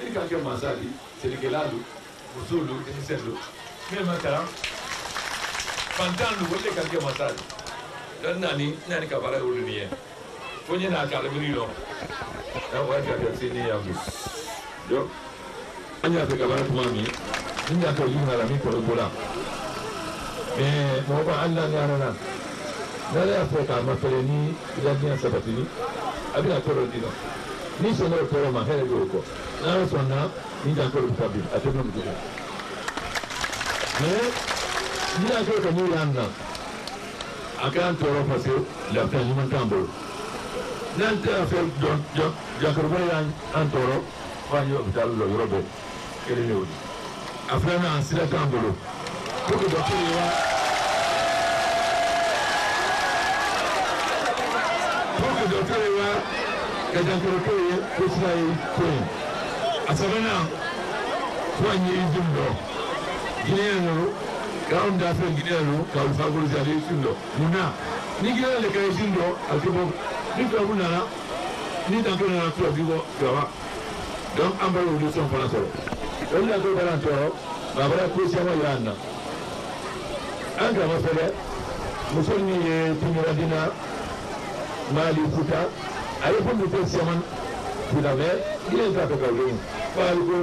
et quand il Massadi, c'est le Kelado, le Solo, le Selo. Mais maintenant, pendant le volet quand il y a massage, nani kabara ou lumière. faut y aller à Calamino. On va faire des signes à vous. Donc, on y a fait cabaret pour moi, il y a toujours une amie pour le bola. Mais mon papa, Allah n'y a rien. Dans les Africains, ma fille, il a bien sabatini. Avec la torre d'Iran. Ni son autre torre, ma fille, elle est au corps. Dans le son âme, il y a encore le tabi. À tout le monde. Mais, il y a encore comme il y a un an. À quand torre passé, il a fait un tambour. Nante a fait Jacob un toro, Fanny of Dallo, Robert, et les autres. Après, un sila tambolo. Pour que docteur que Jacob peut se faire. À Savannah, soigner Zundo. Guinéen, quand on a fait Guinéen, quand on favorise aller Zundo. Mouna, Nigel le Kaïsindo, à Kibok. Ni tubabu nana ni danto nana tubabu ko tubabu donc an b'a wuli sɔn fana sɔrɔ o de la ko bala tɔɔrɔ babara ko caman yira an na an gama fɛnɛ muso min ye tunyaradina Mali Futa a ye fɛn min fɔ caman filamɛ diɲɛ t'a fɛ ka wuli f'ale ko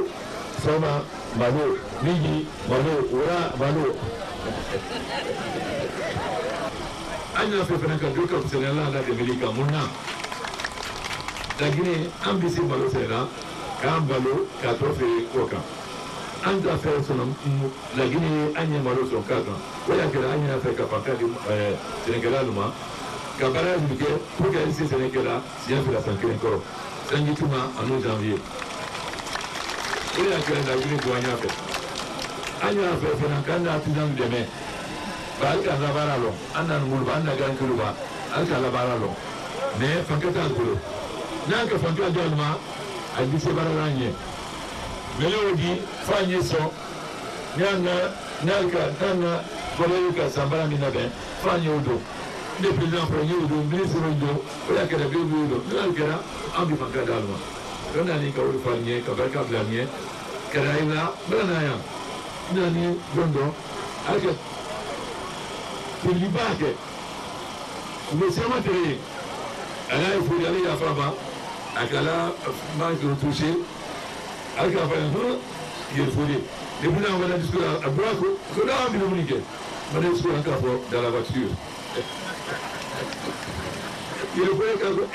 sɔgɔma malo miji malo wura malo an y'a fɛ fɛnɛ ka do ka sɛnɛla la dɛmɛli kan mun na Guinée an bɛ se malo sɛnɛ k'an balo k'a tɔ feere kɔ kan an ka fɛn sɔrɔ la Guinée an ye malo sɔrɔ k'a kan o y'a kɛra an y'a fɛ ka fanka di sɛnɛkɛlaw ma ka baara min kɛ pour que hali se sɛnɛkɛla siɲɛ fila san kelen kɔrɔ sanji tuma ani janvier o y'a kɛra la Guinée ko an y'a fɛ an y'a fɛ fana k'an n'a artisan dɛmɛ. Hali ka labaara lɔn an na numuluba an na gan kuluba hali ka labaara lɔn mais fanke t'an bolo n'an ka fanke di olu ma a di se baara l'an ye mais y'o di f'an ye sɔn n'an ka kɔlɔli ka san baara min labɛn f'an y'o don ne président fɔlɔ y'o don ministre y'o don o y'a kɛra bɛɛ y'o don n'o kɛra an bi fanke di olu ma o nana ni ka wuli f'an ye ka barika bila an ye kɛra i la bɛɛ na yan n nana ni don dɔ hali ka Libake, le sémateur, elle a effondré la femme, elle a manqué touché, elle a fait un peu, il est effondré. Et puis là, on va discuter à Braco, c'est là où on est. On va discuter encore dans la voiture. Il est effondré.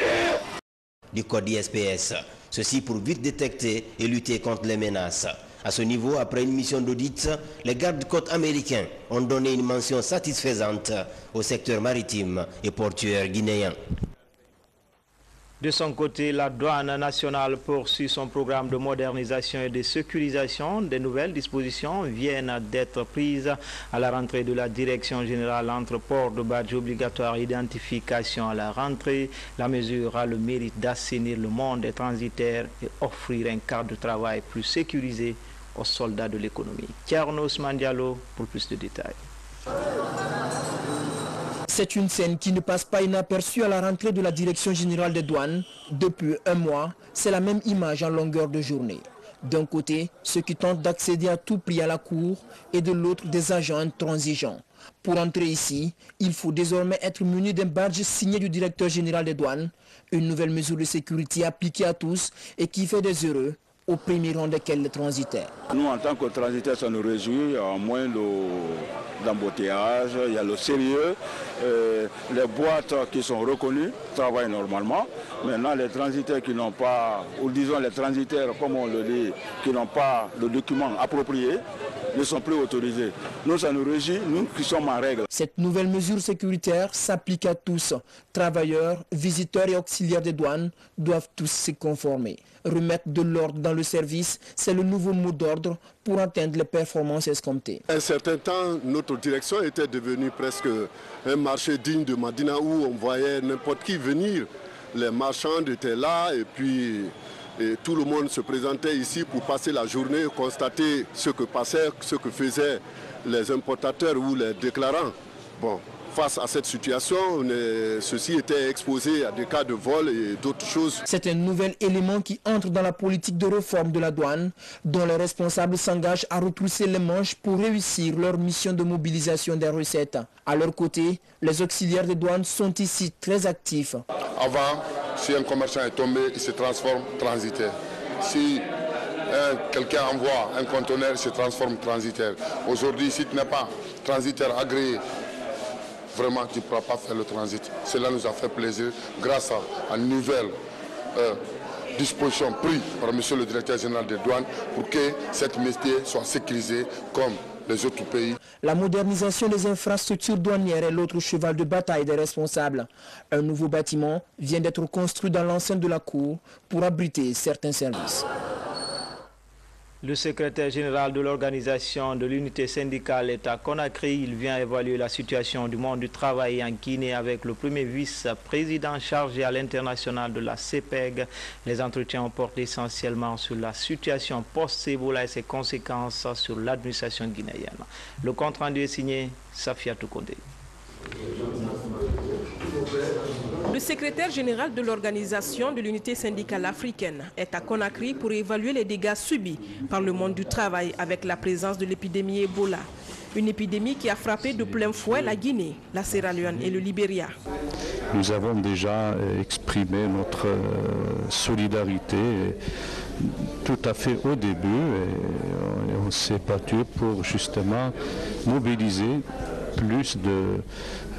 Du code ISPS, ceci pour vite détecter et lutter contre les menaces. À ce niveau, après une mission d'audit, les gardes-côtes américains ont donné une mention satisfaisante au secteur maritime et portuaire guinéen. De son côté, la douane nationale poursuit son programme de modernisation et de sécurisation. Des nouvelles dispositions viennent d'être prises à la rentrée de la Direction générale entre port de badge obligatoire identification à la rentrée. La mesure a le mérite d'assainir le monde des transitaires et offrir un cadre de travail plus sécurisé aux soldats de l'économie. Thierno Ousmane Diallo pour plus de détails. C'est une scène qui ne passe pas inaperçue à la rentrée de la Direction générale des douanes. Depuis un mois, c'est la même image en longueur de journée. D'un côté, ceux qui tentent d'accéder à tout prix à la cour et de l'autre, des agents intransigeants. Pour entrer ici, il faut désormais être muni d'un badge signé du directeur général des douanes. Une nouvelle mesure de sécurité appliquée à tous et qui fait des heureux, au premier rang desquels les transitaires. Nous, en tant que transitaires, ça nous réjouit. Il y a moins d'embouteillage, il y a le sérieux. Les boîtes qui sont reconnues travaillent normalement. Maintenant, les transitaires qui n'ont pas, ou disons les transitaires, comme on le dit, qui n'ont pas le document approprié, ne sont plus autorisés. Nous, ça nous réjouit, nous qui sommes en règle. Cette nouvelle mesure sécuritaire s'applique à tous. Travailleurs, visiteurs et auxiliaires des douanes doivent tous se conformer. Remettre de l'ordre dans le service, c'est le nouveau mot d'ordre pour atteindre les performances escomptées. Un certain temps, notre direction était devenue presque un marché digne de Madina où on voyait n'importe qui venir. Les marchands étaient là et puis tout le monde se présentait ici pour passer la journée, constater ce que passait, ce que faisaient les importateurs ou les déclarants. Bon, face à cette situation, ceci était exposé à des cas de vol et d'autres choses. C'est un nouvel élément qui entre dans la politique de réforme de la douane, dont les responsables s'engagent à retrousser les manches pour réussir leur mission de mobilisation des recettes. À leur côté, les auxiliaires des douanes sont ici très actifs. Avant, si un commerçant est tombé, il se transforme transitaire. Si quelqu'un envoie un conteneur, il se transforme transitaire. Aujourd'hui, si tu n'es pas transitaire agréé, vraiment, tu ne pourras pas faire le transit. Cela nous a fait plaisir grâce à une nouvelle disposition prise par M. le directeur général des douanes pour que cette métier soit sécurisé comme les autres pays. La modernisation des infrastructures douanières est l'autre cheval de bataille des responsables. Un nouveau bâtiment vient d'être construit dans l'enceinte de la cour pour abriter certains services. Le secrétaire général de l'organisation de l'unité syndicale est à Conakry. Il vient évaluer la situation du monde du travail en Guinée avec le premier vice-président chargé à l'international de la CEPEG. Les entretiens portent essentiellement sur la situation post-Ebola et ses conséquences sur l'administration guinéenne. Le compte rendu est signé Safiatou Kondé. Le secrétaire général de l'organisation de l'unité syndicale africaine est à Conakry pour évaluer les dégâts subis par le monde du travail avec la présence de l'épidémie Ebola. Une épidémie qui a frappé de plein fouet la Guinée, la Sierra Leone et le Libéria. Nous avons déjà exprimé notre solidarité tout à fait au début et on s'est battu pour justement mobiliser plus de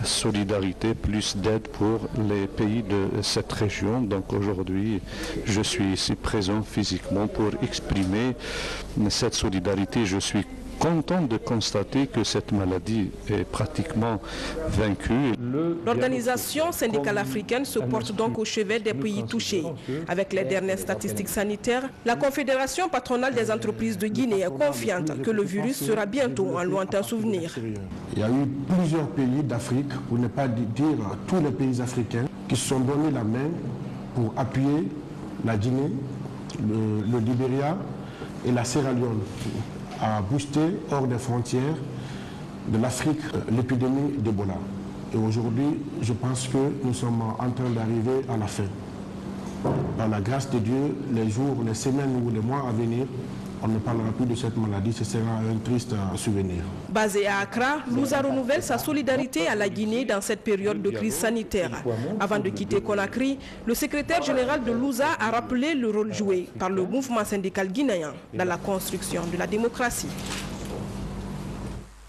solidarité, plus d'aide pour les pays de cette région. Donc aujourd'hui, je suis ici présent physiquement pour exprimer cette solidarité. Je suis content de constater que cette maladie est pratiquement vaincue. L'organisation syndicale africaine se porte donc au chevet des pays touchés. Avec les dernières statistiques sanitaires, la Confédération patronale des entreprises de Guinée est confiante que le virus sera bientôt un lointain souvenir. Il y a eu plusieurs pays d'Afrique, pour ne pas dire tous les pays africains, qui se sont donné la main pour appuyer la Guinée, le Libéria et la Sierra Leone à booster hors des frontières de l'Afrique l'épidémie d'Ebola. Et aujourd'hui, je pense que nous sommes en train d'arriver à la fin. Par la grâce de Dieu, les jours, les semaines ou les mois à venir, on ne parlera plus de cette maladie, ce sera un triste souvenir. Basé à Accra, Louza renouvelle sa solidarité à la Guinée dans cette période de crise sanitaire. Avant de quitter Conakry, le secrétaire général de Louza a rappelé le rôle joué par le mouvement syndical guinéen dans la construction de la démocratie.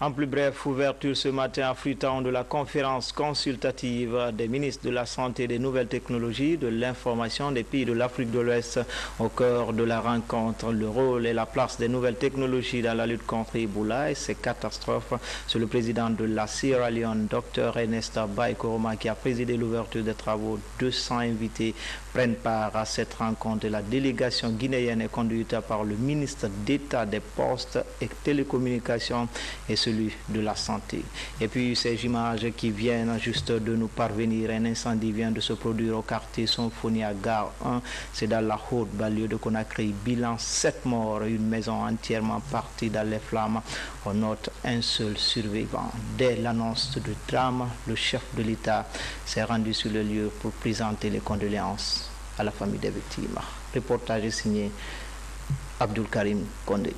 En plus bref, ouverture ce matin à Freetown de la conférence consultative des ministres de la Santé et des Nouvelles Technologies, de l'Information des pays de l'Afrique de l'Ouest. Au cœur de la rencontre, le rôle et la place des nouvelles technologies dans la lutte contre Ebola et ses catastrophes. C'est le président de la Sierra Leone, Dr Ernesta Bai Koroma, qui a présidé l'ouverture des travaux. 200 invités prennent part à cette rencontre et la délégation guinéenne est conduite par le ministre d'État des Postes et Télécommunications et celui de la Santé. Et puis ces images qui viennent juste de nous parvenir, un incendie vient de se produire au quartier Symphonia Gare 1, c'est dans la haute banlieue de Conakry. Bilan 7 morts, une maison entièrement partie dans les flammes. On note un seul survivant. Dès l'annonce du drame, le chef de l'État s'est rendu sur le lieu pour présenter les condoléances à la famille des victimes. Reportage est signé Abdul Karim Kondé.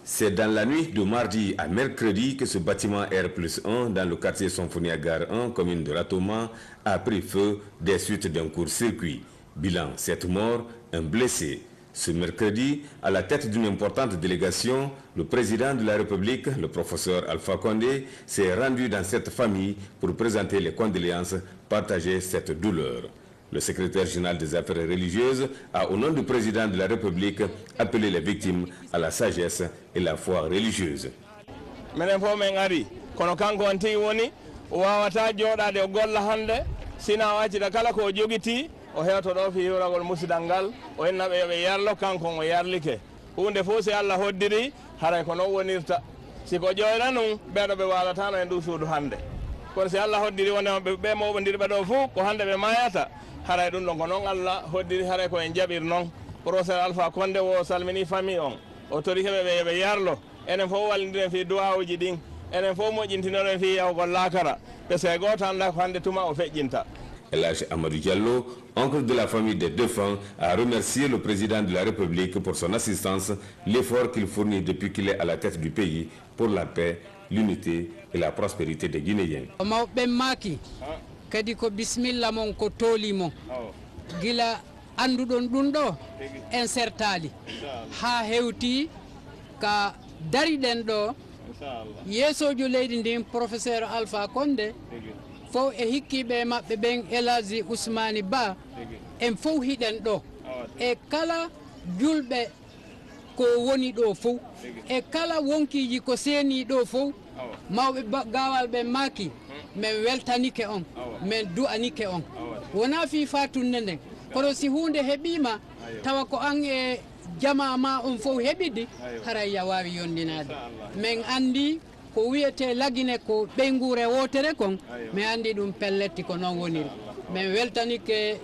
C'est dans la nuit de mardi à mercredi que ce bâtiment R+1 dans le quartier Symphonia Gare 1, commune de Ratoma, a pris feu des suites d'un court-circuit. Bilan 7 morts, un blessé. Ce mercredi, à la tête d'une importante délégation, le président de la République, le professeur Alpha Condé, s'est rendu dans cette famille pour présenter les condoléances, partager cette douleur. Le secrétaire général des affaires religieuses a, au nom du président de la République, appelé les victimes à la sagesse et la foi religieuse. o heto ɗo fi hiwragol musidal ngal o henna ɓe yarlo kanko o yarlike hunde fof si Allah hoddiri haray ko noon wonirta siko ƴoyna ɗum ɓeɗo ɓe walatano e ndu suudu hande kono si Allah hoddiri wonema ɓe mawɓodiri ɗo fof ko hande ɓe mayata haray ɗum ɗon ko noon Allah hoddiri haray ko en jaɓir noon professeur Alpha Condé o salmini famille on o tori heɓe ɓe yarlo enen fof wallidiren fi duwawuji ɗin Elhadji Amadou Diallo, oncle de la famille des défunts, a remercié le président de la République pour son assistance, l'effort qu'il fournit depuis qu'il est à la tête du pays pour la paix, l'unité et la prospérité des Guinéens. Kadi ko bismillah mon ko tolimo gila andudon ɗum ɗo en sertali ha hewti ka dariden ɗo yeesojo leydi ndin professeur Alpha Condé fof e hikkiɓe maɓɓe ɓen Elhadji Ousmani Ba en fof hiɗen ɗo e kala julɓe ko woni ɗo fof e kala wonkiji ko seeni ɗo fof mawɓe gawal ɓe maki men weltanike on men du'anike on wona fi fatunde nden kono si hunde heɓima tawa ko an e jama ma on fof heɓidi haraya wawi yondinade men andi ko wiyete lagine ko ɓeygure wotere kon mi andi ɗum pelletti ko noon woniri men weltanike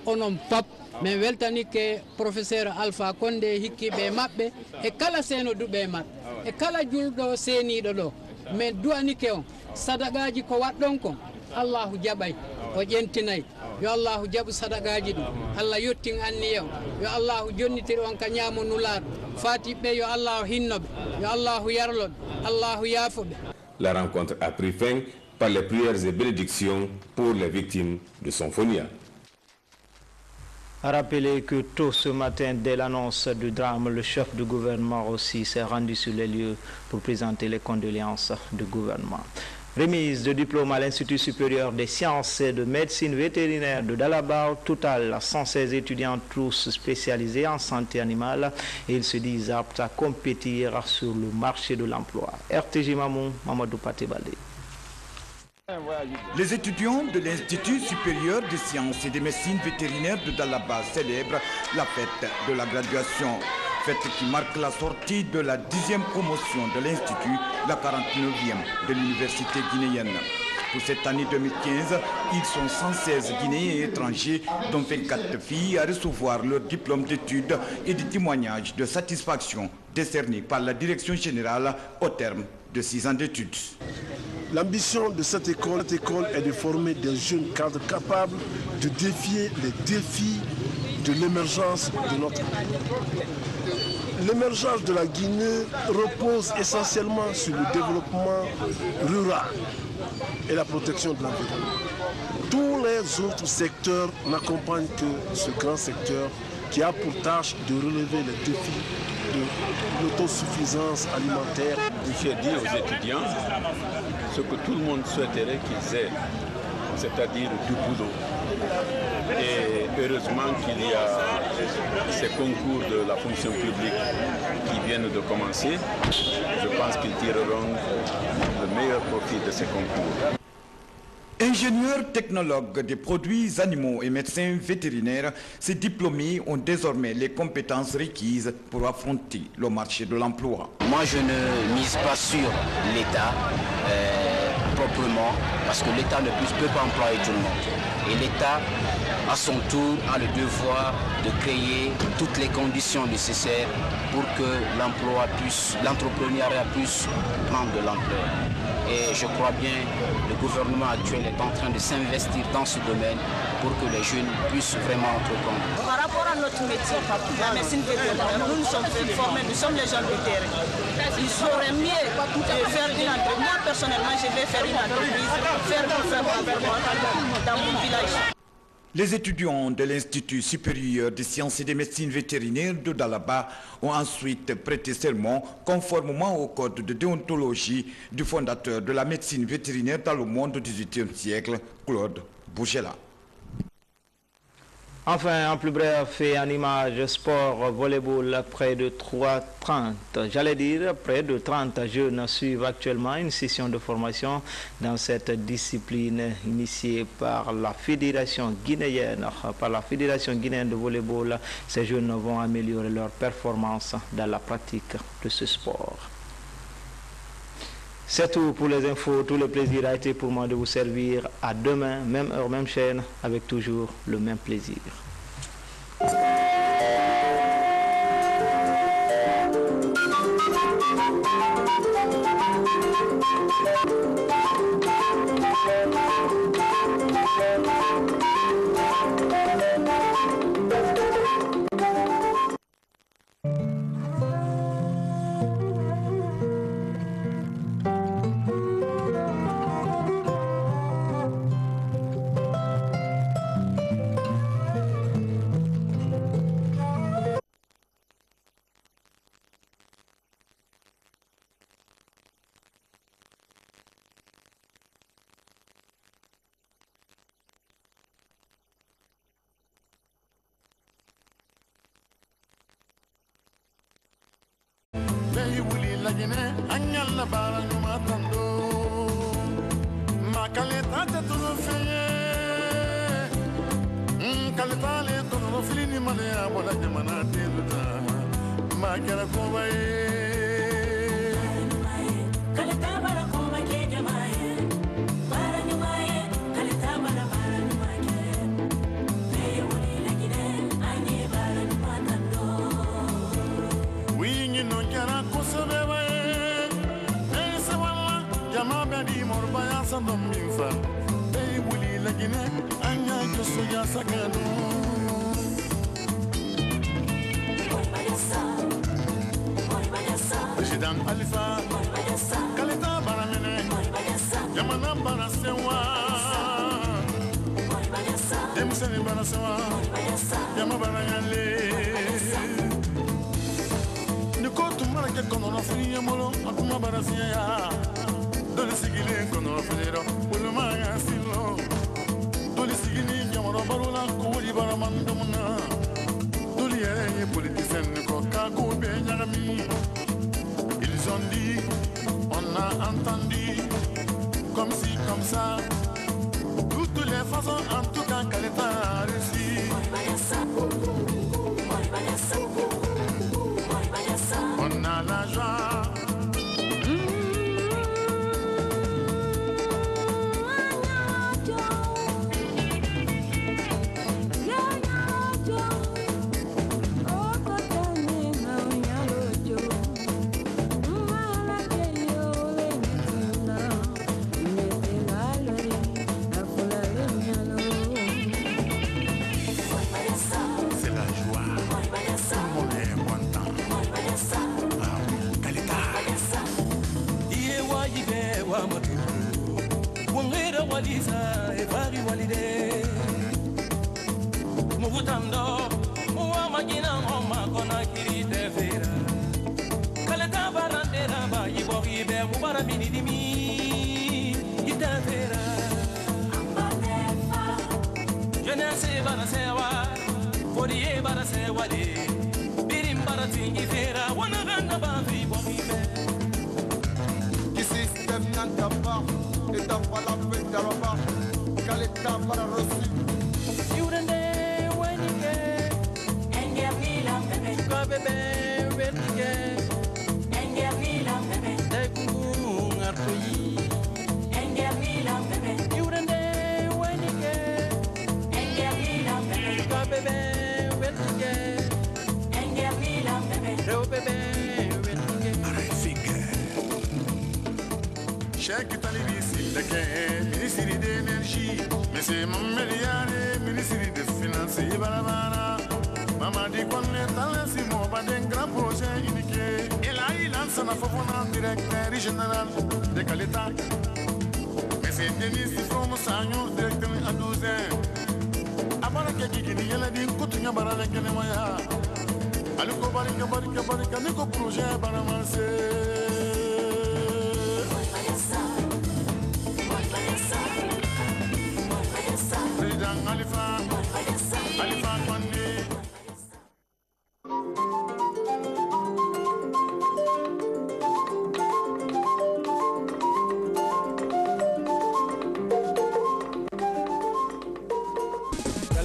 onon pap min weltanike professeur Alpha Condé hikkiɓe maɓɓe e kala seenoduɓe maɓɓe e kala julɗo seeniɗo ɗo min du'anike on sadagaji ko waɗɗon kon Allahu jaɓay o ƴentinayi yo Allahu jaɓu sadagaji ɗum Allah yettin anniye on yo Allahu jonnitir on ka ñaamo nulaɗo fatiɓɓe yo Allahu hinnoɓe yo Allahu yarloɓe Allahu yaafoɓe. La rencontre a pris fin par les prières et bénédictions pour les victimes de Symphonia. Rappelez que tôt ce matin, dès l'annonce du drame, le chef du gouvernement aussi s'est rendu sur les lieux pour présenter les condoléances du gouvernement. Remise de diplôme à l'Institut supérieur des sciences et de médecine vétérinaire de Dalaba. Au total, 116 étudiants, tous spécialisés en santé animale, et ils se disent aptes à compétir sur le marché de l'emploi. RTG Mamou, Mamadou Patebale. Les étudiants de l'Institut supérieur des sciences et de médecine vétérinaire de Dalaba célèbrent la fête de la graduation. Fête qui marque la sortie de la 10e promotion de l'Institut, la 49e de l'Université guinéenne. Pour cette année 2015, ils sont 116 Guinéens et étrangers, dont 24 filles, à recevoir leur diplôme d'études et des témoignages de satisfaction décernés par la direction générale au terme de 6 ans d'études. L'ambition de cette école est de former des jeunes cadres capables de défier les défis de l'émergence de notre pays. L'émergence de la Guinée repose essentiellement sur le développement rural et la protection de l'environnement. Tous les autres secteurs n'accompagnent que ce grand secteur qui a pour tâche de relever les défis de l'autosuffisance alimentaire. J'ai dit aux étudiants ce que tout le monde souhaiterait qu'ils aient, c'est-à-dire du boulot. Et heureusement qu'il y a ces concours de la fonction publique qui viennent de commencer. Je pense qu'ils tireront le meilleur profit de ces concours. Ingénieurs technologues des produits animaux et médecins vétérinaires, ces diplômés ont désormais les compétences requises pour affronter le marché de l'emploi. Moi, je ne mise pas sur l'État proprement, parce que l'État ne peut pas employer tout le monde. Et l'État, à son tour, a le devoir de créer toutes les conditions nécessaires pour que l'entrepreneuriat puisse prendre de l'ampleur. Et je crois bien que le gouvernement actuel est en train de s'investir dans ce domaine pour que les jeunes puissent vraiment entreprendre. Par rapport à notre métier, la médecine vétérinaire, nous sommes formés, nous sommes les gens du terrain. Il serait mieux de faire une entreprise. Moi, personnellement, je vais faire une entreprise, faire dans mon village. Les étudiants de l'Institut supérieur des sciences et des médecines vétérinaires de Dalaba ont ensuite prêté serment conformément au code de déontologie du fondateur de la médecine vétérinaire dans le monde du XVIIIe siècle, Claude Bougela. Enfin, en plus bref et en image sport volleyball, près de 30 jeunes suivent actuellement une session de formation dans cette discipline initiée par la Fédération guinéenne de volleyball. Ces jeunes vont améliorer leur performance dans la pratique de ce sport. C'est tout pour les infos. Tout le plaisir a été pour moi de vous servir. À demain, même heure, même chaîne, avec toujours le même plaisir. la Guinée, agnal la bara nous matando. Ma caleta te tout fait. Caleta le tout fili ni malaya bola jamana te luta. Ma kala ko baye. Caleta bara ko ma ke jamae. Bara ni mae, caleta bara bara ni mae. Be woni la Guinée, agne bara ni matando. Wingi no kara ko sabe baye. E se wala jama be di morba ya sandom minfa. Be wuli la Guinée, agne ko so ya sakano. Président Alifa, Kaleta Baramene, Yamana Barasewa, Demseni Barasewa, Yamabarayale. Nikotu Marake Kono Fini Molo, Akuma Barasia, Dole Sigili Kono Fenero, Ulumaya Silo, Dole Sigili Yamaro Barula, Kuli Baramandamuna, Dole Politicienne Kokaku Benjami. Ils ont dit, on a entendu, comme si, comme ça, toutes les façons, en tout cas, qu'elle est à réussir. On a la joie. Walisa e bari walide Mugutando Uwa magina ngoma kona kiri tefera Kaleta barandera ba yibori be mubara minidimi Itefera Jeunesse barasewa Fodie barasewa de Birim baratingi fera Wana ganda ba fi bomibe Kisi step nan tapa Eta fala feta roba Kaleta para rosi Yurende wenike Enge mila bebe Kwa bebe wenike Enge mila bebe Tekungu ngartoyi Enge mila bebe Yurende wenike Enge mila bebe Kwa bebe wenike Enge mila bebe Reo bebe wenike Arifike Cheikh Talibisi ministre de l'énergie, Monsieur Mameliane, ministre des Finances, Ibarabara, Mamadi Kone, Talasimo, Baden, grand projet indiqué. Et là, il lance un affaire directeur régional de Kaleta. Monsieur Denis From Sanyo, directeur à 12 ans. Abaraka Kikini, Yeladi, Kutunya Baraka Nemaya. Aluko Barika, Nico projet Baramanse.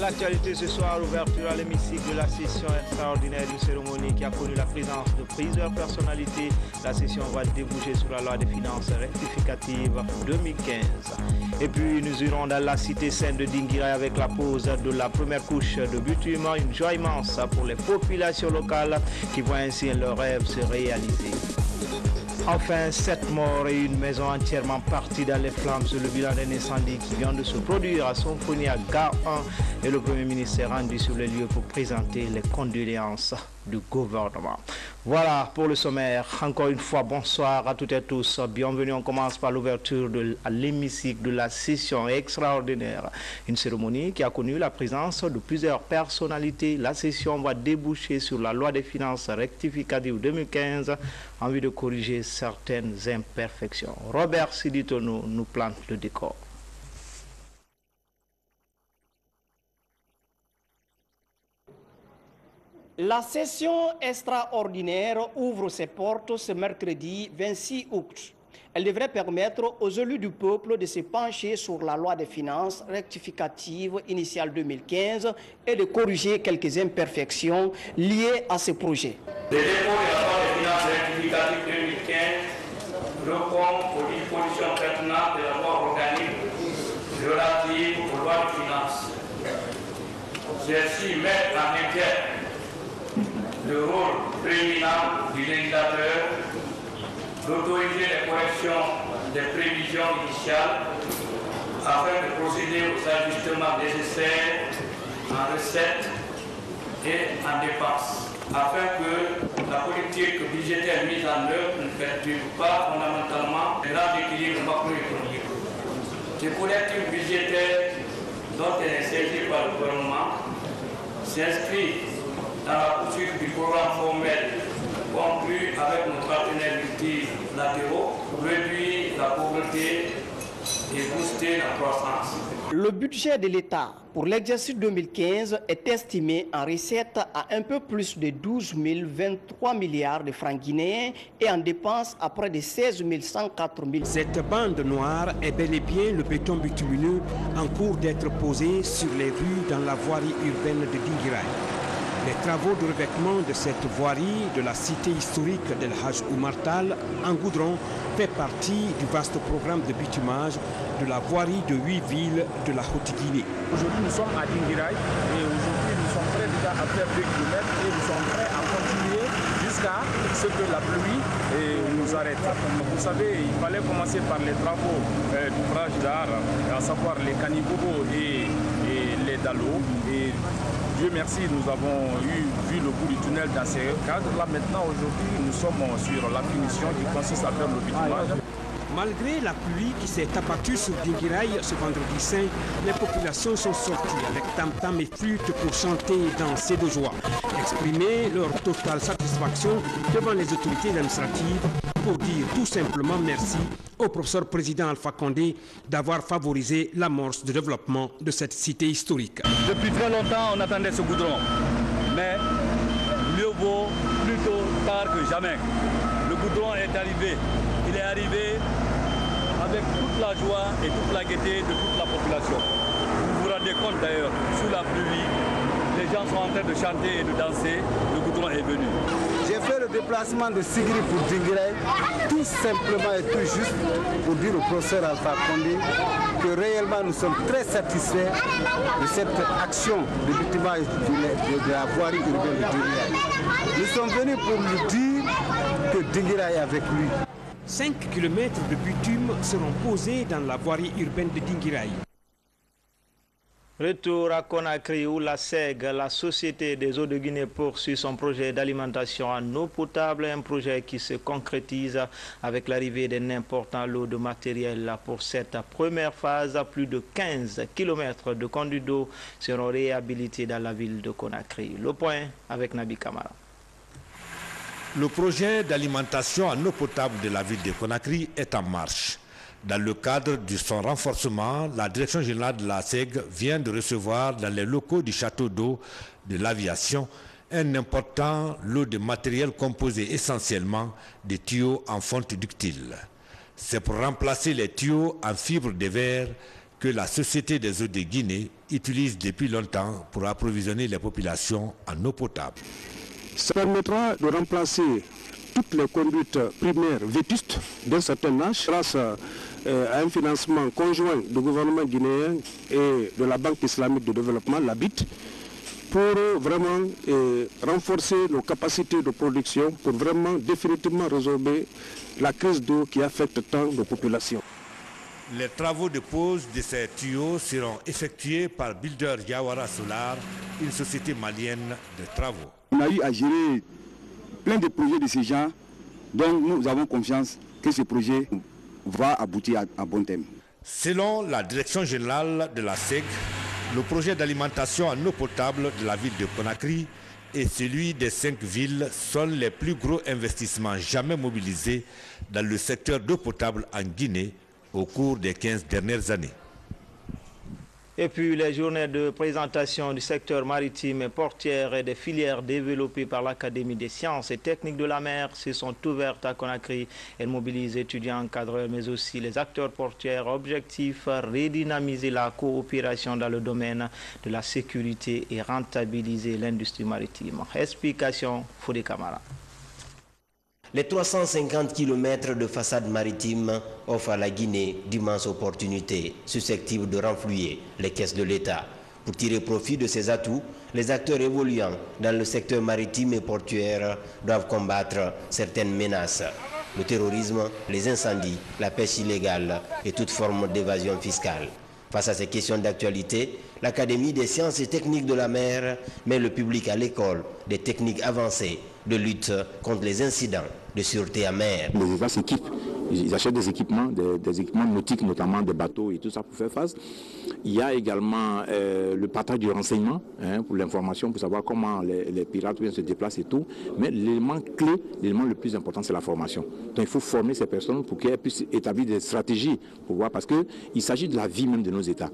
L'actualité ce soir, ouverture à l'hémicycle de la session extraordinaire d'une cérémonie qui a connu la présence de plusieurs personnalités. La session va déboucher sur la loi des finances rectificative 2015. Et puis nous irons dans la cité sainte de Dinguiraye avec la pose de la première couche de bitume, une joie immense pour les populations locales qui voient ainsi leur rêve se réaliser. Enfin, 7 morts et une maison entièrement partie dans les flammes sur le bilan d'un incendie qui vient de se produire à Sonfonia Gare 1 et le Premier ministre est rendu sur les lieux pour présenter les condoléances du gouvernement. Voilà pour le sommaire. Encore une fois, bonsoir à toutes et à tous. Bienvenue. On commence par l'ouverture de l'hémicycle de la session extraordinaire. Une cérémonie qui a connu la présence de plusieurs personnalités. La session va déboucher sur la loi des finances rectificative 2015 en vue de corriger certaines imperfections. Robert Siditono nous plante le décor. La session extraordinaire ouvre ses portes ce mercredi 26 août. Elle devrait permettre aux élus du peuple de se pencher sur la loi des finances rectificative initiale 2015 et de corriger quelques imperfections liées à ce projet. Le dépôt de la loi des finances rectificative 2015 répond aux dispositions pertinentes de la loi organique relative aux lois de finances. Celles-ci mettent en exergue le rôle prééminent du législateur d'autoriser les corrections des prévisions initiales afin de procéder aux ajustements nécessaires en recettes et en dépenses, afin que la politique budgétaire mise en œuvre ne perturbe pas fondamentalement les grands équilibres macroéconomiques. Ces collectifs budgétaires dont elle est saisie par le gouvernement s'inscrit dans la poursuite du programme formel conclu avec nos partenaires multilatéraux, réduire la pauvreté et booster la croissance. Le budget de l'État pour l'exercice 2015 est estimé en recettes à un peu plus de 12 023 milliards de francs guinéens et en dépenses à près de 16 104 000. Cette bande noire est bel et bien le béton bitumineux en cours d'être posé sur les rues dans la voirie urbaine de Dinguiraye. Les travaux de revêtement de cette voirie de la cité historique d'El Hadj Oumar Tall en goudron fait partie du vaste programme de bitumage de la voirie de 8 villes de la Haute-Guinée. Aujourd'hui nous sommes à Dinguiraye et aujourd'hui nous sommes prêts déjà à faire 2 km et nous sommes prêts à continuer jusqu'à ce que la pluie nous arrête. Vous savez, il fallait commencer par les travaux d'ouvrage d'art, à savoir les canibobo et les dallos. Et Dieu merci, nous avons vu le bout du tunnel dans ces cadres-là. Maintenant, aujourd'hui, nous sommes sur la finition qui consiste à faire le bitumage. Malgré la pluie qui s'est abattue sur Dinguiraye ce vendredi saint, les populations sont sorties avec tam-tam et flûte pour chanter et danser de joie, exprimer leur totale satisfaction devant les autorités administratives pour dire tout simplement merci au professeur président Alpha Condé d'avoir favorisé l'amorce de développement de cette cité historique. Depuis très longtemps, on attendait ce goudron, mais mieux vaut plutôt tard que jamais. Le goudron est arrivé. Il est arrivé avec toute la joie et toute la gaieté de toute la population. Vous vous rendez compte d'ailleurs, sous la pluie, les gens sont en train de chanter et de danser, le goudron est venu. J'ai fait le déplacement de Sigri pour Dinguiraye, tout simplement et tout juste pour dire au professeur Alpha Condé que réellement nous sommes très satisfaits de cette action de bitumage de la voirie urbaine de Dinguiraye. Nous sommes venus pour lui dire que Dinguiraye est avec lui. 5 km de bitume seront posés dans la voirie urbaine de Dinguiraye. Retour à Conakry où la SEG, la Société des eaux de Guinée, poursuit son projet d'alimentation en eau potable, un projet qui se concrétise avec l'arrivée d'un important lot de matériel. Pour cette première phase, plus de 15 km de conduits d'eau seront réhabilités dans la ville de Conakry. Le point avec Nabi Kamara. Le projet d'alimentation en eau potable de la ville de Conakry est en marche. Dans le cadre de son renforcement, la direction générale de la SEG vient de recevoir dans les locaux du château d'eau de l'aviation un important lot de matériel composé essentiellement de tuyaux en fonte ductile. C'est pour remplacer les tuyaux en fibre de verre que la Société des eaux de Guinée utilise depuis longtemps pour approvisionner les populations en eau potable. Ça permettra de remplacer toutes les conduites primaires vétustes d'un certain âge grâce à un financement conjoint du gouvernement guinéen et de la Banque islamique de développement, la BID, pour vraiment renforcer nos capacités de production, pour vraiment définitivement résorber la crise d'eau qui affecte tant de populations. Les travaux de pose de ces tuyaux seront effectués par Builder Yawara Solar, une société malienne de travaux. On a eu à gérer plein de projets de ces gens, donc nous avons confiance que ce projet va aboutir à bon terme. Selon la direction générale de la SEG, le projet d'alimentation en eau potable de la ville de Conakry et celui des 5 villes sont les plus gros investissements jamais mobilisés dans le secteur d'eau potable en Guinée au cours des 15 dernières années. Et puis les journées de présentation du secteur maritime et portière et des filières développées par l'Académie des sciences et techniques de la mer se sont ouvertes à Conakry. Elles mobilisent étudiants, encadreurs, mais aussi les acteurs portières. Objectif, redynamiser la coopération dans le domaine de la sécurité et rentabiliser l'industrie maritime. Explication, Fodé Camara. Les 350 km de façade maritime offrent à la Guinée d'immenses opportunités susceptibles de renflouer les caisses de l'État. Pour tirer profit de ces atouts, les acteurs évoluant dans le secteur maritime et portuaire doivent combattre certaines menaces. Le terrorisme, les incendies, la pêche illégale et toute forme d'évasion fiscale. Face à ces questions d'actualité, l'Académie des sciences et techniques de la mer met le public à l'école des techniques avancées de lutte contre les incidents de sûreté à mer. Les États s'équipent, ils achètent des équipements, des équipements nautiques, notamment des bateaux et tout ça pour faire face. Il y a également le partage du renseignement pour l'information, pour savoir comment les pirates se déplacent et tout. Mais l'élément clé, l'élément le plus important, c'est la formation. Donc il faut former ces personnes pour qu'elles puissent établir des stratégies pour voir, parce qu'il s'agit de la vie même de nos États.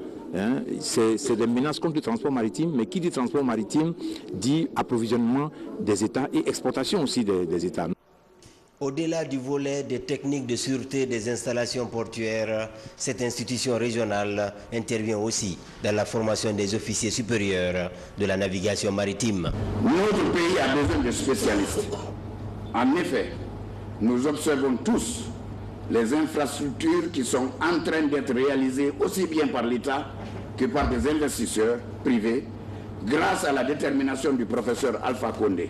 C'est des menaces contre le transport maritime, mais qui dit transport maritime dit approvisionnement des États et exportation aussi des États. Au-delà du volet des techniques de sûreté des installations portuaires, cette institution régionale intervient aussi dans la formation des officiers supérieurs de la navigation maritime. Notre pays a besoin de spécialistes. En effet, nous observons tous les infrastructures qui sont en train d'être réalisées aussi bien par l'État que par des investisseurs privés, grâce à la détermination du professeur Alpha Condé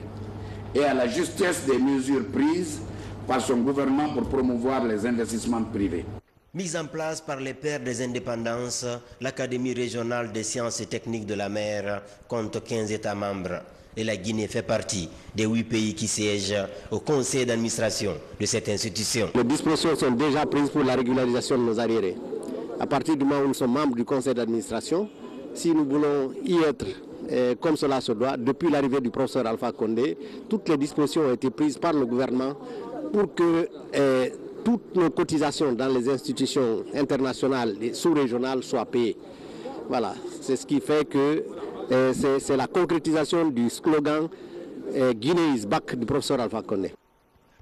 et à la justesse des mesures prises par son gouvernement pour promouvoir les investissements privés. Mise en place par les pères des indépendances, l'Académie régionale des sciences et techniques de la mer compte 15 États membres. Et la Guinée fait partie des 8 pays qui siègent au conseil d'administration de cette institution. Les dispositions sont déjà prises pour la régularisation de nos arriérés. À partir du moment où nous sommes membres du conseil d'administration, si nous voulons y être comme cela se doit, depuis l'arrivée du professeur Alpha Condé, toutes les dispositions ont été prises par le gouvernement pour que toutes nos cotisations dans les institutions internationales et sous-régionales soient payées. Voilà, c'est ce qui fait que c'est la concrétisation du slogan Guinée is back du professeur Alpha Condé.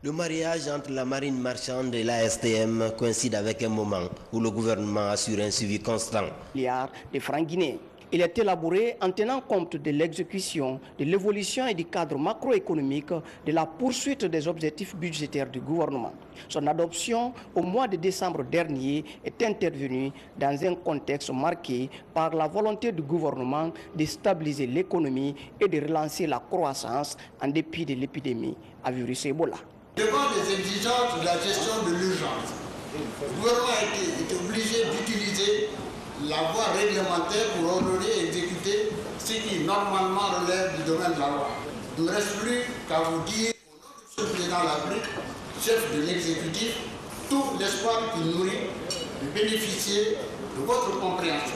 Le mariage entre la marine marchande et l'ASTM coïncide avec un moment où le gouvernement assure un suivi constant. Milliards de francs guinéens. Il est élaboré en tenant compte de l'exécution, de l'évolution et du cadre macroéconomique de la poursuite des objectifs budgétaires du gouvernement. Son adoption au mois de décembre dernier est intervenue dans un contexte marqué par la volonté du gouvernement de stabiliser l'économie et de relancer la croissance en dépit de l'épidémie à virus Ebola. Devant les exigences de la gestion de l'urgence, le gouvernement a été obligé d'utiliser la voie réglementaire pour ordonner et exécuter ce qui normalement relève du domaine de la loi. Il ne reste plus qu'à vous dire, au nom du président de la République, chef de l'exécutif, tout l'espoir qu'il nourrit de bénéficier de votre compréhension,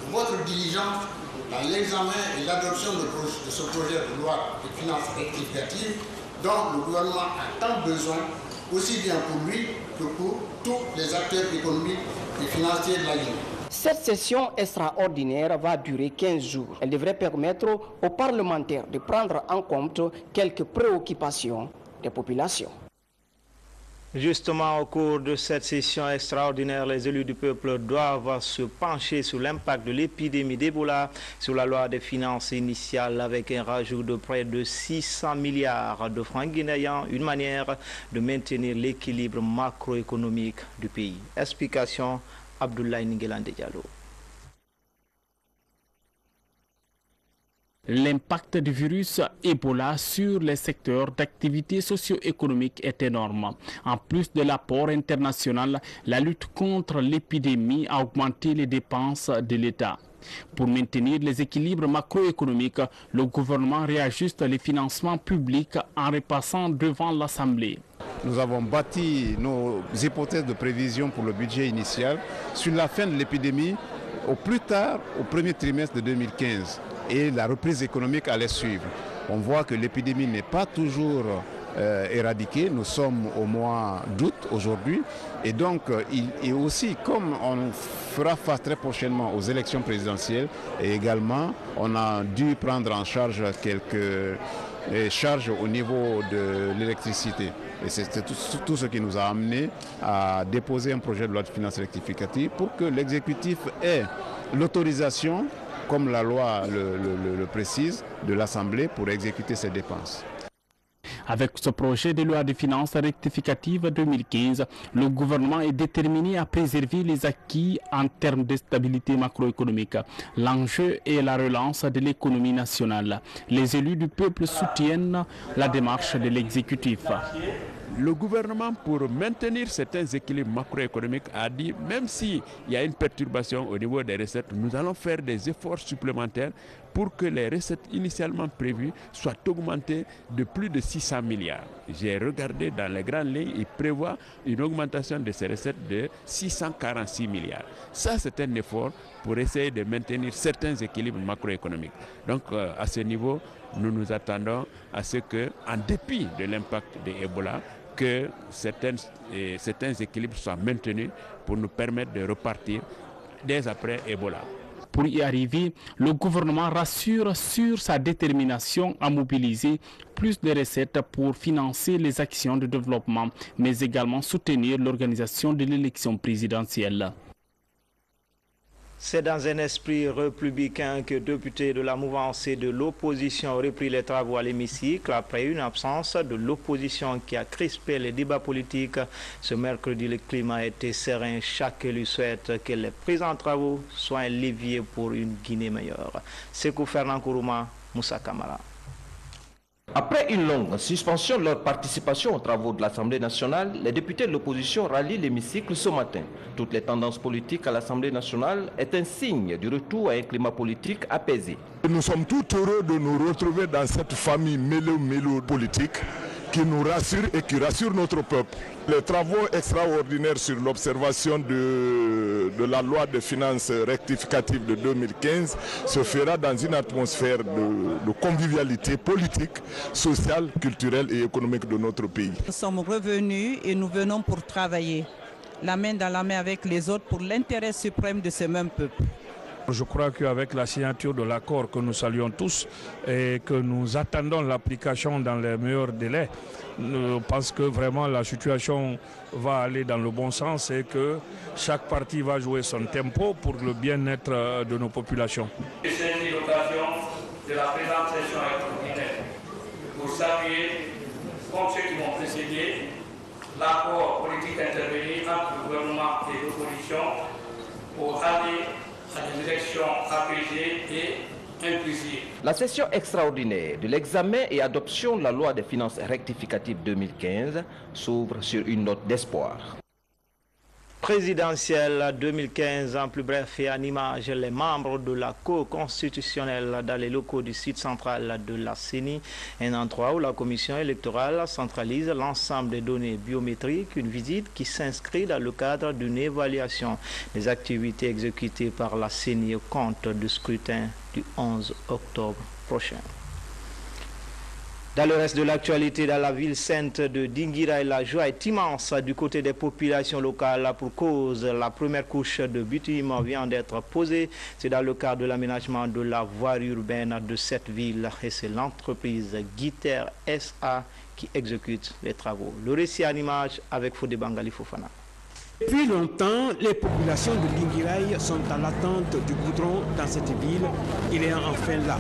de votre diligence dans l'examen et l'adoption de ce projet de loi de finances rectificative dont le gouvernement a tant besoin, aussi bien pour lui que pour tous les acteurs économiques et financiers de la Guinée. Cette session extraordinaire va durer 15 jours. Elle devrait permettre aux parlementaires de prendre en compte quelques préoccupations des populations. Justement, au cours de cette session extraordinaire, les élus du peuple doivent se pencher sur l'impact de l'épidémie d'Ebola sur la loi des finances initiale avec un rajout de près de 600 milliards de francs guinéens, une manière de maintenir l'équilibre macroéconomique du pays. Explication, Abdoulaye Ngelande Diallo. L'impact du virus Ebola sur les secteurs d'activité socio-économique est énorme. En plus de l'apport international, la lutte contre l'épidémie a augmenté les dépenses de l'État. Pour maintenir les équilibres macroéconomiques, le gouvernement réajuste les financements publics en repassant devant l'Assemblée. Nous avons bâti nos hypothèses de prévision pour le budget initial sur la fin de l'épidémie au plus tard au premier trimestre de 2015. Et la reprise économique allait suivre. On voit que l'épidémie n'est pas toujours éradiquée. Nous sommes au mois d'août aujourd'hui. Et donc, et aussi, comme on fera face très prochainement aux élections présidentielles, et également, on a dû prendre en charge quelques charges au niveau de l'électricité. Et c'est tout ce qui nous a amené à déposer un projet de loi de finances rectificative pour que l'exécutif ait l'autorisation, comme la loi le précise, de l'Assemblée pour exécuter ces dépenses. Avec ce projet de loi de finances rectificative 2015, le gouvernement est déterminé à préserver les acquis en termes de stabilité macroéconomique. L'enjeu est la relance de l'économie nationale. Les élus du peuple soutiennent la démarche de l'exécutif. Le gouvernement, pour maintenir certains équilibres macroéconomiques, a dit, même s'il y a une perturbation au niveau des recettes, nous allons faire des efforts supplémentaires pour que les recettes initialement prévues soient augmentées de plus de 600 milliards. J'ai regardé dans les grandes lignes, il prévoit une augmentation de ces recettes de 646 milliards. Ça, c'est un effort pour essayer de maintenir certains équilibres macroéconomiques. Donc, à ce niveau, nous nous attendons à ce que, en dépit de l'impact de Ebola, que certains équilibres soient maintenus pour nous permettre de repartir dès après Ebola. Pour y arriver, le gouvernement rassure sur sa détermination à mobiliser plus de recettes pour financer les actions de développement, mais également soutenir l'organisation de l'élection présidentielle. C'est dans un esprit républicain que députés de la mouvance et de l'opposition ont repris les travaux à l'hémicycle après une absence de l'opposition qui a crispé les débats politiques. Ce mercredi, le climat était serein. Chaque élu souhaite que les présents travaux soient un levier pour une Guinée meilleure. Sekou Fernand Kourouma, Moussa Kamara. Après une longue suspension de leur participation aux travaux de l'Assemblée nationale, les députés de l'opposition rallient l'hémicycle ce matin. Toutes les tendances politiques à l'Assemblée nationale est un signe du retour à un climat politique apaisé. Nous sommes tout heureux de nous retrouver dans cette famille mélo politique qui nous rassure et qui rassure notre peuple. Les travaux extraordinaires sur l'observation de la loi de finances rectificative de 2015 se fera dans une atmosphère de convivialité politique, sociale, culturelle et économique de notre pays. Nous sommes revenus et nous venons pour travailler, la main dans la main avec les autres pour l'intérêt suprême de ce même peuple. Je crois qu'avec la signature de l'accord que nous saluons tous et que nous attendons l'application dans les meilleurs délais, je pense que vraiment la situation va aller dans le bon sens et que chaque parti va jouer son tempo pour le bien-être de nos populations. J'ai saisi l'occasion de la présente session extraordinaire pour saluer, comme ceux qui m'ont précédé, l'accord politique intervenu entre le gouvernement et l'opposition pour aller à des élections apaisées et inclusives. La session extraordinaire de l'examen et adoption de la loi des finances rectificative 2015 s'ouvre sur une note d'espoir. Présidentielle 2015, en plus bref et en image, les membres de la Cour constitutionnelle dans les locaux du site central de la CENI, un endroit où la commission électorale centralise l'ensemble des données biométriques, une visite qui s'inscrit dans le cadre d'une évaluation des activités exécutées par la CENI au compte du scrutin du 11 octobre prochain. Dans le reste de l'actualité, dans la ville sainte de Dinguiraye, la joie est immense du côté des populations locales pour cause la première couche de bitume vient d'être posée. C'est dans le cadre de l'aménagement de la voie urbaine de cette ville et c'est l'entreprise Guiter SA qui exécute les travaux. Le récit en image avec Fodé Bangali Fofana. Depuis longtemps, les populations de Dinguiraye sont à l'attente du goudron dans cette ville. Il est enfin là.